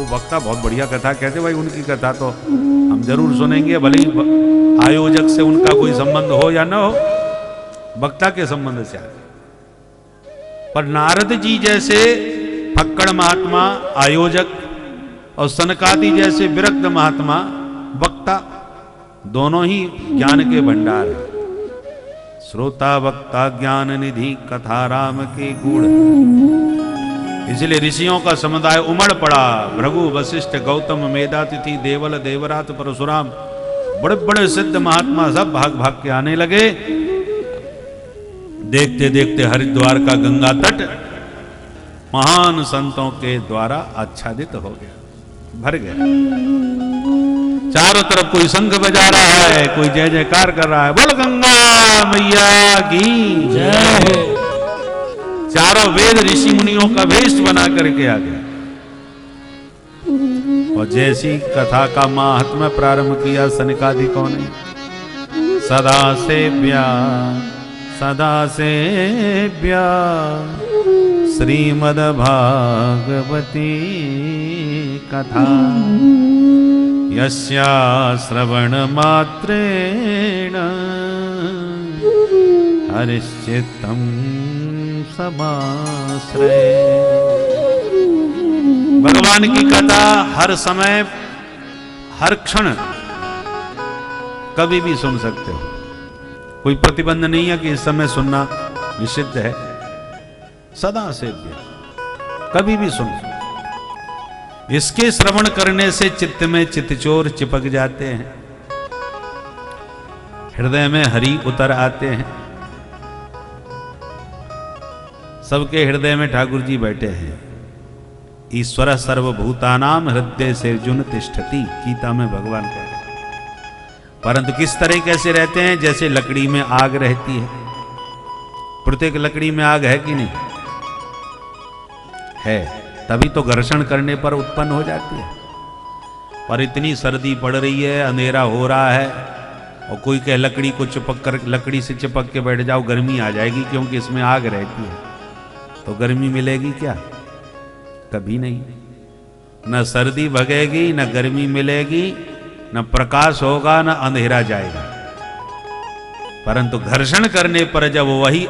Speaker 1: वक्ता बहुत बढ़िया कथा कहते, भाई उनकी कथा तो हम जरूर सुनेंगे, भले ही आयोजक से उनका कोई संबंध हो या ना हो, वक्ता के संबंध से आते। पर नारद जी जैसे फक्कड़ महात्मा आयोजक और सनकादि जैसे विरक्त महात्मा वक्ता, दोनों ही ज्ञान के भंडार हैं। श्रोता वक्ता ज्ञान निधि कथा राम के गुण। इसलिए ऋषियों का समुदाय उमड़ पड़ा। भृगु वशिष्ठ गौतम मेधातिथि देवल देवरात परशुराम, बड़े बड़े सिद्ध महात्मा सब भाग भाग के आने लगे। देखते देखते हरिद्वार का गंगा तट महान संतों के द्वारा आच्छादित हो गया, भर गया। चारों तरफ कोई शंख बजा रहा है, कोई जय जयकार कर रहा है, बोल गंगा मैया की जय। चारों वेद ऋषि मुनियों का वेश बना करके आ गया। और जैसी कथा का महात्म्य प्रारंभ किया सनकादिकों ने, सदा सेव्या श्रीमद् भागवती कथा, यस्या श्रवण मात्रेण हरिश्चित्तं समाश्रय। भगवान की कथा हर समय हर क्षण कभी भी सुन सकते हो, कोई प्रतिबंध नहीं है कि इस समय सुनना निषिद्ध है। सदा सेव्य, कभी भी सुन। इसके श्रवण करने से चित्त में चित्तचोर चिपक जाते हैं, हृदय में हरि उतर आते हैं। सबके हृदय में ठाकुर जी बैठे हैं। ईश्वर सर्वभूतानाम हृदय सेर्जुन तिष्ठति, गीता में भगवान कह रहे हैं। परंतु किस तरह कैसे रहते हैं? जैसे लकड़ी में आग रहती है। प्रत्येक लकड़ी में आग है कि नहीं है? तभी तो घर्षण करने पर उत्पन्न हो जाती है। पर इतनी सर्दी पड़ रही है, अंधेरा हो रहा है, और कोई कहे लकड़ी को चिपक कर, लकड़ी से चिपक के बैठ जाओ, गर्मी आ जाएगी, क्योंकि इसमें आग रहती है। तो गर्मी मिलेगी क्या? कभी नहीं। न सर्दी भगेगी, न गर्मी मिलेगी, न प्रकाश होगा, न अंधेरा जाएगा। परंतु घर्षण करने पर जब वही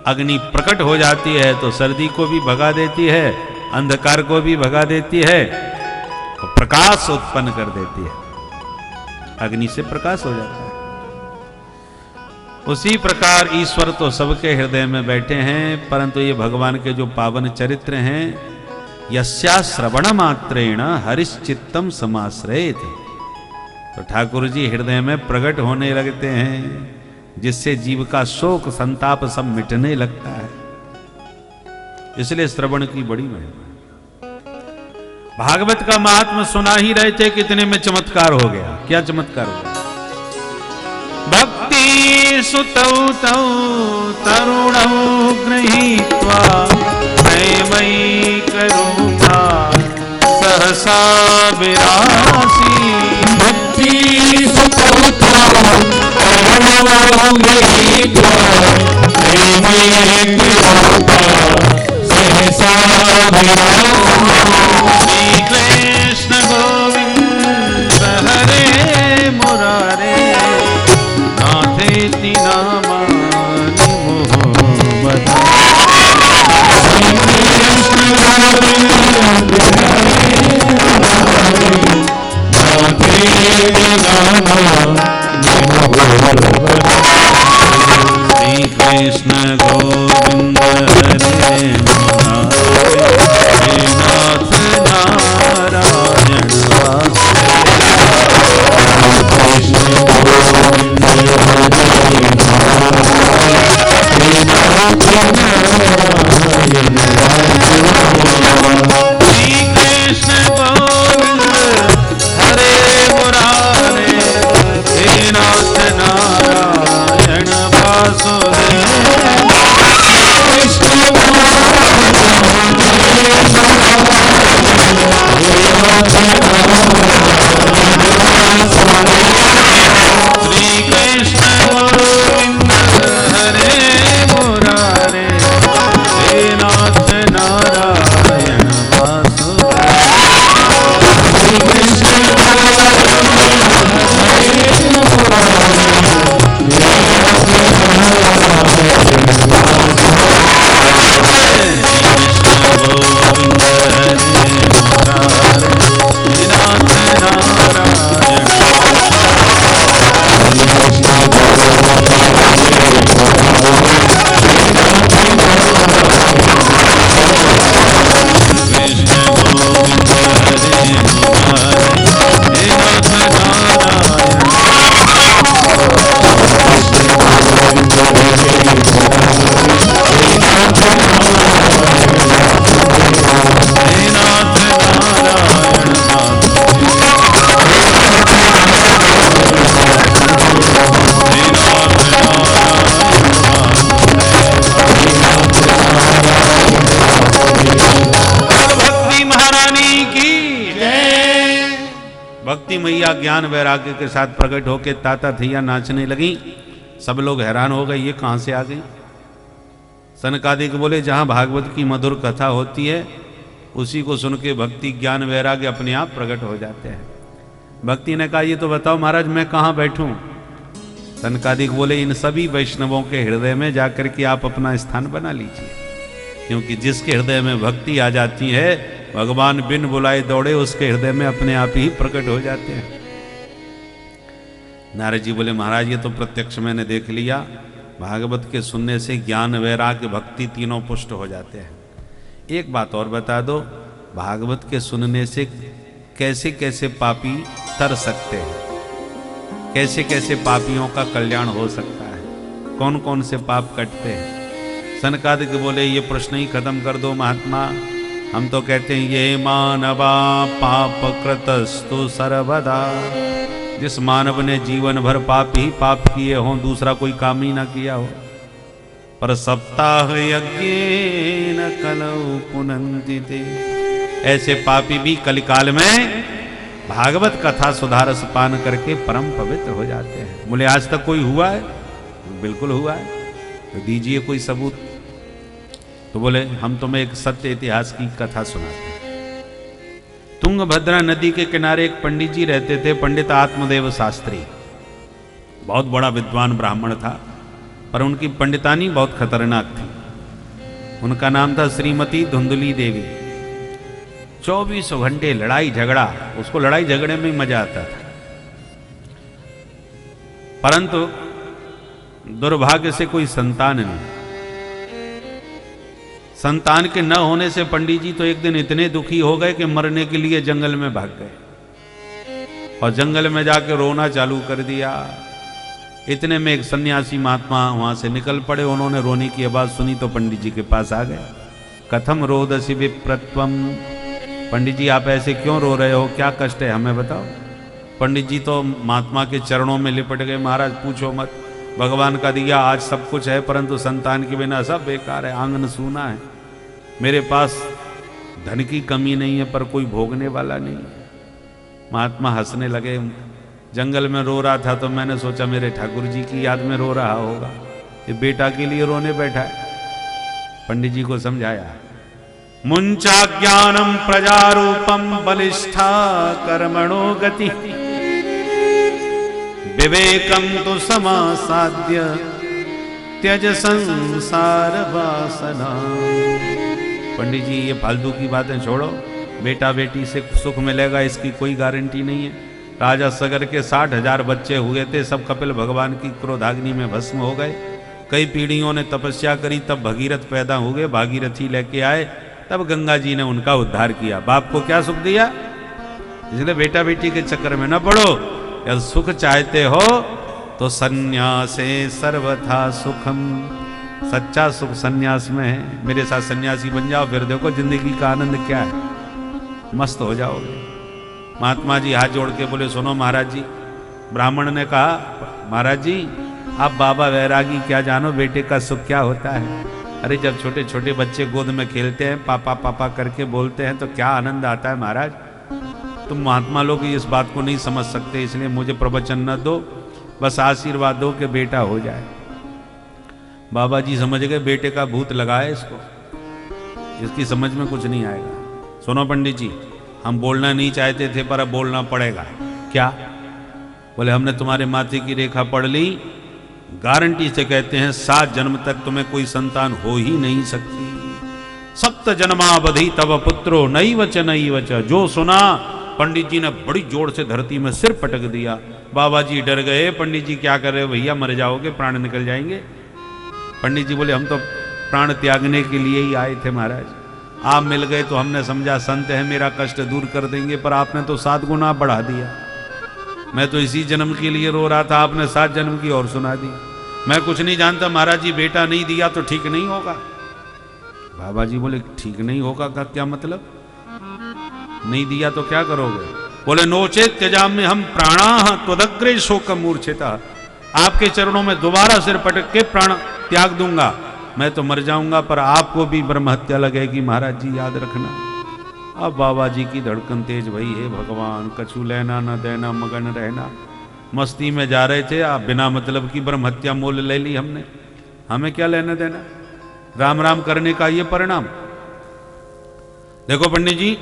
Speaker 1: अग्नि प्रकट हो जाती है तो सर्दी को भी भगा देती है, अंधकार को भी भगा देती है, और प्रकाश उत्पन्न कर देती है। अग्नि से प्रकाश हो जाता है। उसी प्रकार ईश्वर तो सबके हृदय में बैठे हैं, परंतु ये भगवान के जो पावन चरित्र हैं, यस्या श्रवण मात्रेण हरिश्चित्तम समाश्रयेत, तो ठाकुर जी हृदय में प्रकट होने लगते हैं, जिससे जीव का शोक संताप सब मिटने लगता है। इसलिए श्रवण की बड़ी महिमा। भागवत का महात्मा सुना ही रहे थे, कितने में चमत्कार हो गया। क्या चमत्कार हो गया? भक्ति सुतौ तौ तरुणौ गृहीत्वा प्रेमई करूपा सहसा विरासी। भक्ति सुतौ तौ कृष्ण गोविंद हरे मुरारे नाथेति नामानि मोहम्मद श्री कृष्ण गोविंद हरे मुरारे नाथ नारायण श्री कृष्ण गोविंद हरे मुरारे हे नाथ नारायण वासुदेव श्री कृष्ण गोविंद हरे मुरारे हे नाथ नारायण वासुदेव भक्ति मैया ज्ञान वैराग्य के साथ प्रकट होकर ताता थैया नाचने लगी। सब लोग हैरान हो गए, ये कहां से आ गई। सनकादिक बोले जहां भागवत की मधुर कथा होती है उसी को सुन के भक्ति ज्ञान वैराग्य अपने आप प्रकट हो जाते हैं। भक्ति ने कहा ये तो बताओ महाराज मैं कहां बैठूं। सनकादिक बोले इन सभी वैष्णवों के हृदय में जाकर के आप अपना स्थान बना लीजिए, क्योंकि जिसके हृदय में भक्ति आ जाती है भगवान बिन बुलाए दौड़े उसके हृदय में अपने आप ही प्रकट हो जाते हैं। नारद जी बोले महाराज ये तो प्रत्यक्ष मैंने देख लिया, भागवत के सुनने से ज्ञान वैराग्य भक्ति तीनों पुष्ट हो जाते हैं। एक बात और बता दो, भागवत के सुनने से कैसे कैसे पापी तर सकते हैं, कैसे कैसे पापियों का कल्याण हो सकता है, कौन कौन से पाप कटते हैं। सनकादिक बोले ये प्रश्न ही खत्म कर दो महात्मा, हम तो कहते हैं ये मानवा पाप कृतस्तु सर्वदा। जिस मानव ने जीवन भर पाप ही पाप किए हों, दूसरा कोई काम ही ना किया हो, पर सप्ताह यज्ञेन कलौ पुनन्ति ते, ऐसे पापी भी कलिकाल में भागवत कथा सुधारस पान करके परम पवित्र हो जाते हैं। बोले आज तक कोई हुआ है? बिल्कुल हुआ है, तो दीजिए कोई सबूत। तो बोले हम तुम्हें एक सत्य इतिहास की कथा सुनाते हैं। तुंगभद्रा नदी के किनारे एक पंडित जी रहते थे, पंडित आत्मदेव शास्त्री। बहुत बड़ा विद्वान ब्राह्मण था, पर उनकी पंडितानी बहुत खतरनाक थी। उनका नाम था श्रीमती धुंधली देवी। 24 घंटे लड़ाई झगड़ा, उसको लड़ाई झगड़े में ही मजा आता था। परंतु दुर्भाग्य से कोई संतान नहीं। संतान के न होने से पंडित जी तो एक दिन इतने दुखी हो गए कि मरने के लिए जंगल में भाग गए और जंगल में जाकर रोना चालू कर दिया। इतने में एक सन्यासी महात्मा वहां से निकल पड़े। उन्होंने रोने की आवाज सुनी तो पंडित जी के पास आ गए। कथम रोदसी विप्रत्वम, पंडित जी आप ऐसे क्यों रो रहे हो, क्या कष्ट है हमें बताओ। पंडित जी तो महात्मा के चरणों में लिपट गए। महाराज पूछो मत, भगवान का दिया आज सब कुछ है, परंतु संतान के बिना सब बेकार है, आंगन सूना है। मेरे पास धन की कमी नहीं है, पर कोई भोगने वाला नहीं है। महात्मा हंसने लगे। जंगल में रो रहा था तो मैंने सोचा मेरे ठाकुर जी की याद में रो रहा होगा, ये बेटा के लिए रोने बैठा है। पंडित जी को समझाया, मुंचा ज्ञानम प्रजारूपम बलिष्ठा कर्मणो गति विवेकम तो समासाद्य त्यज संसार वासना। पंडित जी ये फालतू की बातें छोड़ो, बेटा बेटी से सुख मिलेगा इसकी कोई गारंटी नहीं है। राजा सगर के 60,000 बच्चे हुए थे, सब कपिल भगवान की क्रोधाग्नि में भस्म हो गए। कई पीढ़ियों ने तपस्या करी तब भगीरथ पैदा हुए, भागीरथी लेके आए, तब गंगा जी ने उनका उद्धार किया। बाप को क्या सुख दिया? इसलिए बेटा बेटी के चक्कर में न पड़ो। यदि सुख चाहते हो तो सन्यासे सर्वथा सुखम, सच्चा सुख सन्यास में है। मेरे साथ सन्यासी बन जाओ, फिर देखो जिंदगी का आनंद क्या है, मस्त हो जाओगे। महात्मा जी हाथ जोड़ के बोले, सुनो महाराज जी। ब्राह्मण ने कहा, महाराज जी आप बाबा वैरागी क्या जानो बेटे का सुख क्या होता है। अरे जब छोटे छोटे बच्चे गोद में खेलते हैं, पापा पापा करके बोलते हैं तो क्या आनंद आता है महाराज। तुम महात्मा लोग इस बात को नहीं समझ सकते, इसलिए मुझे प्रवचन न दो, बस आशीर्वाद दो कि बेटा हो जाए। बाबा जी समझ गए बेटे का भूत लगा है इसको, इसकी समझ में कुछ नहीं आएगा। सुनो पंडित जी, हम बोलना नहीं चाहते थे पर अब बोलना पड़ेगा। क्या? बोले हमने तुम्हारे माथे की रेखा पढ़ ली, गारंटी से कहते हैं 7 जन्म तक तुम्हें कोई संतान हो ही नहीं सकती। 7 जन्मावधि तब पुत्रो नई वच नई वच। जो सुना पंडित जी ने बड़ी जोर से धरती में सिर पटक दिया। बाबा जी डर गए, पंडित जी क्या कर रहे हो भैया, मर जाओगे, प्राण निकल जाएंगे। पंडित जी बोले हम तो प्राण त्यागने के लिए ही आए थे महाराज, आप मिल गए तो हमने समझा संत है मेरा कष्ट दूर कर देंगे, पर आपने तो 7 गुना बढ़ा दिया। मैं तो इसी जन्म के लिए रो रहा था, आपने 7 जन्म की और सुना दी। मैं कुछ नहीं जानता महाराज जी, बेटा नहीं दिया तो ठीक नहीं होगा। बाबा जी बोले ठीक नहीं होगा का क्या मतलब? नहीं दिया तो क्या करोगे? बोले नोचेत त्यजाम्य हम प्राणा त्वदग्रे शोक मूर्छिता। आपके चरणों में दोबारा सिर पटक के प्राण त्याग दूंगा। मैं तो मर जाऊंगा पर आपको भी ब्रह्म हत्या लगेगी महाराज जी, याद रखना। अब बाबा जी की धड़कन तेज भई, हे भगवान कछु लेना न देना मगन रहना। मस्ती में जा रहे थे आप, बिना मतलब की ब्रह्म हत्या मोल ले ली हमने, हमें क्या लेना देना। राम राम करने का ये परिणाम। देखो पंडित जी,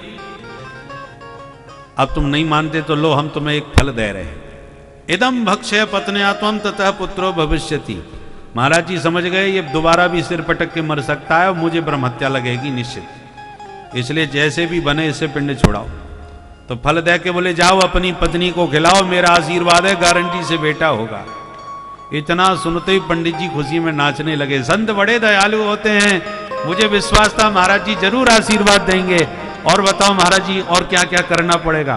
Speaker 1: अब तुम नहीं मानते तो लो, हम तुम्हें एक फल दे रहे हैं। इदम भक्षय पत्न्या त्वं ततः पुत्रो भविष्यति। महाराज जी समझ गए ये दोबारा भी सिर पटक के मर सकता है और मुझे ब्रह्म हत्या लगेगी निश्चित, इसलिए जैसे भी बने इससे पिंड छोड़ाओ। तो फल दे के बोले जाओ अपनी पत्नी को खिलाओ, मेरा आशीर्वाद है गारंटी से बेटा होगा। इतना सुनते ही पंडित जी खुशी में नाचने लगे। संत बड़े दयालु होते हैं, मुझे विश्वास था महाराज जी जरूर आशीर्वाद देंगे। और बताओ महाराज जी और क्या क्या करना पड़ेगा?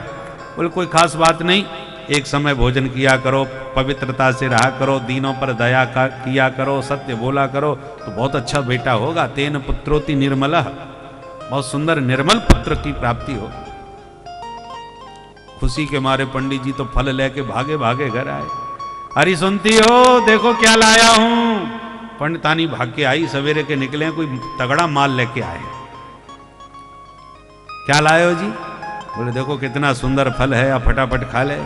Speaker 1: बोले कोई खास बात नहीं, एक समय भोजन किया करो, पवित्रता से रहा करो, दीनों पर दया किया करो, सत्य बोला करो तो बहुत अच्छा बेटा होगा। तेन पुत्रोति निर्मलः, बहुत सुंदर निर्मल पुत्र की प्राप्ति हो। खुशी के मारे पंडित जी तो फल लेके भागे भागे घर आए। अरे सुनती हो देखो क्या लाया हूं। पंडितानी भाग के आई, सवेरे के निकले, कोई तगड़ा माल लेके आए। क्या लाए हो जी? बोले देखो कितना सुंदर फल है, आप फटाफट खा ले।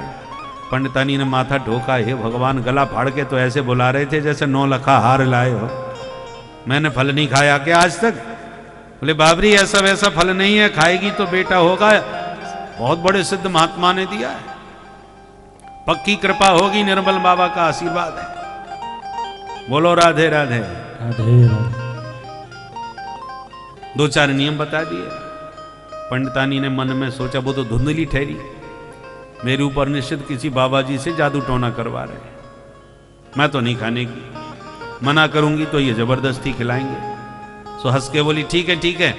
Speaker 1: पंडितानी ने माथा ठोका, हे भगवान, गला फाड़ के तो ऐसे बुला रहे थे जैसे 9 लखा हार लाए हो। मैंने फल नहीं खाया क्या आज तक? बोले बाबरी ऐसा वैसा फल नहीं है, खाएगी तो बेटा होगा, बहुत बड़े सिद्ध महात्मा ने दिया है, पक्की कृपा होगी, निर्मल बाबा का आशीर्वाद है। बोलो राधे राधे
Speaker 2: राधे राधे।
Speaker 1: 2-4 नियम बता दिए। पंडितानी ने मन में सोचा वो तो धुंधली ठहरी, मेरे ऊपर निश्चित किसी बाबा जी से जादू टोना करवा रहे हैं, मैं तो नहीं खाने की, मना करूंगी तो ये जबरदस्ती खिलाएंगे। सो हंस के बोली ठीक है,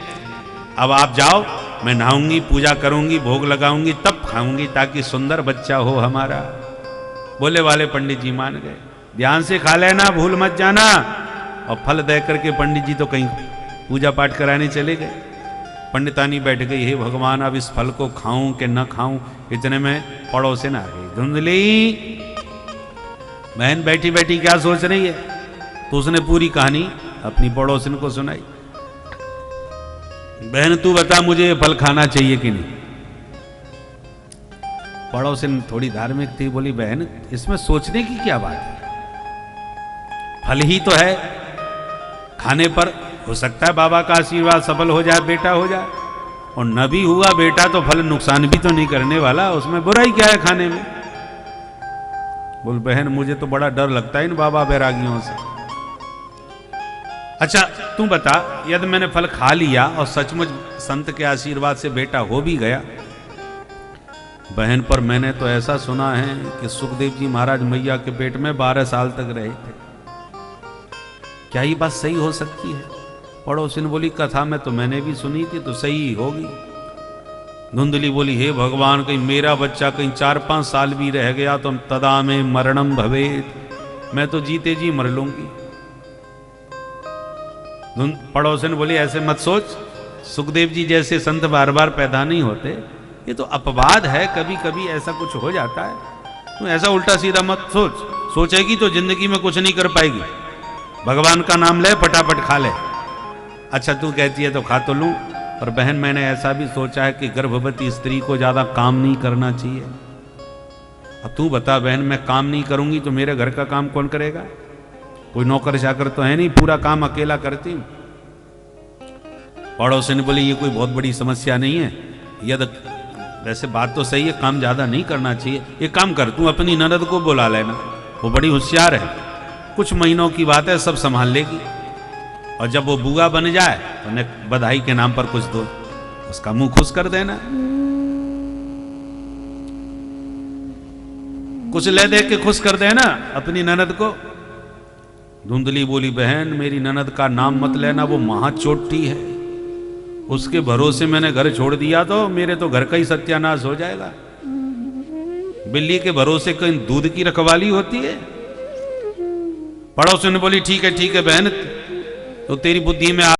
Speaker 1: अब आप जाओ, मैं नहाऊंगी, पूजा करूंगी, भोग लगाऊंगी, तब खाऊंगी ताकि सुंदर बच्चा हो हमारा। बोले वाले पंडित जी मान गए। ध्यान से खा लेना, भूल मत जाना। और फल दे करके पंडित जी तो कहीं पूजा पाठ कराने चले गए। पंडितानी बैठ गई, हे भगवान अब इस फल को खाऊं कि न खाऊं। इतने में पड़ोसिन आ गई। धुंधली बहन बैठी बैठी क्या सोच रही है? तो उसने पूरी कहानी अपनी पड़ोसिन को सुनाई। बहन तू बता मुझे ये फल खाना चाहिए कि नहीं? पड़ोसिन थोड़ी धार्मिक थी, बोली बहन इसमें सोचने की क्या बात है, फल ही तो है, खाने पर हो सकता है बाबा का आशीर्वाद सफल हो जाए, बेटा हो जाए, और न भी हुआ बेटा तो फल नुकसान भी तो नहीं करने वाला, उसमें बुराई क्या है खाने में। बोल बहन मुझे तो बड़ा डर लगता है इन बाबा बैरागियों से। अच्छा तू बता, यदि मैंने फल खा लिया और सचमुच संत के आशीर्वाद से बेटा हो भी गया, बहन पर मैंने तो ऐसा सुना है कि सुखदेव जी महाराज मैया के पेट में 12 साल तक रहे थे, क्या ये बात सही हो सकती है? पड़ोसिन बोली कथा में तो मैंने भी सुनी थी, तो सही ही होगी। धुंधली बोली हे भगवान, कहीं मेरा बच्चा कहीं 4-5 साल भी रह गया तो तदा में मरणम भवेत, मैं तो जीते जी मर लूंगी। पड़ोसिन बोली ऐसे मत सोच, सुखदेव जी जैसे संत बार बार पैदा नहीं होते, ये तो अपवाद है, कभी कभी ऐसा कुछ हो जाता है। तू ऐसा उल्टा सीधा मत सोच, सोचेगी तो जिंदगी में कुछ नहीं कर पाएगी। भगवान का नाम ले फटाफट खा ले। अच्छा तू कहती है तो खा तो लूं, पर बहन मैंने ऐसा भी सोचा है कि गर्भवती स्त्री को ज्यादा काम नहीं करना चाहिए। अब तू बता बहन, मैं काम नहीं करूंगी तो मेरे घर का काम कौन करेगा? कोई नौकर चाकर तो है नहीं, पूरा काम अकेला करती हूं। पड़ोसी ने बोली ये कोई बहुत बड़ी समस्या नहीं है, यदि वैसे बात तो सही है, काम ज्यादा नहीं करना चाहिए। एक काम कर, तू अपनी ननद को बुला लेना, वो बड़ी होशियार है, कुछ महीनों की बात है, सब संभाल लेगी, और जब वो बुआ बन जाए तो उन्हें बधाई के नाम पर कुछ दो, उसका मुंह खुश कर देना, कुछ ले दे के खुश कर देना अपनी ननद को। धुंधली बोली बहन मेरी ननद का नाम मत लेना, वो महाचोटी है, उसके भरोसे मैंने घर छोड़ दिया तो मेरे तो घर का ही सत्यानाश हो जाएगा। बिल्ली के भरोसे कहीं दूध की रखवाली होती है? पड़ोसी ने बोली ठीक है बहन, तो तेरी बुद्धि में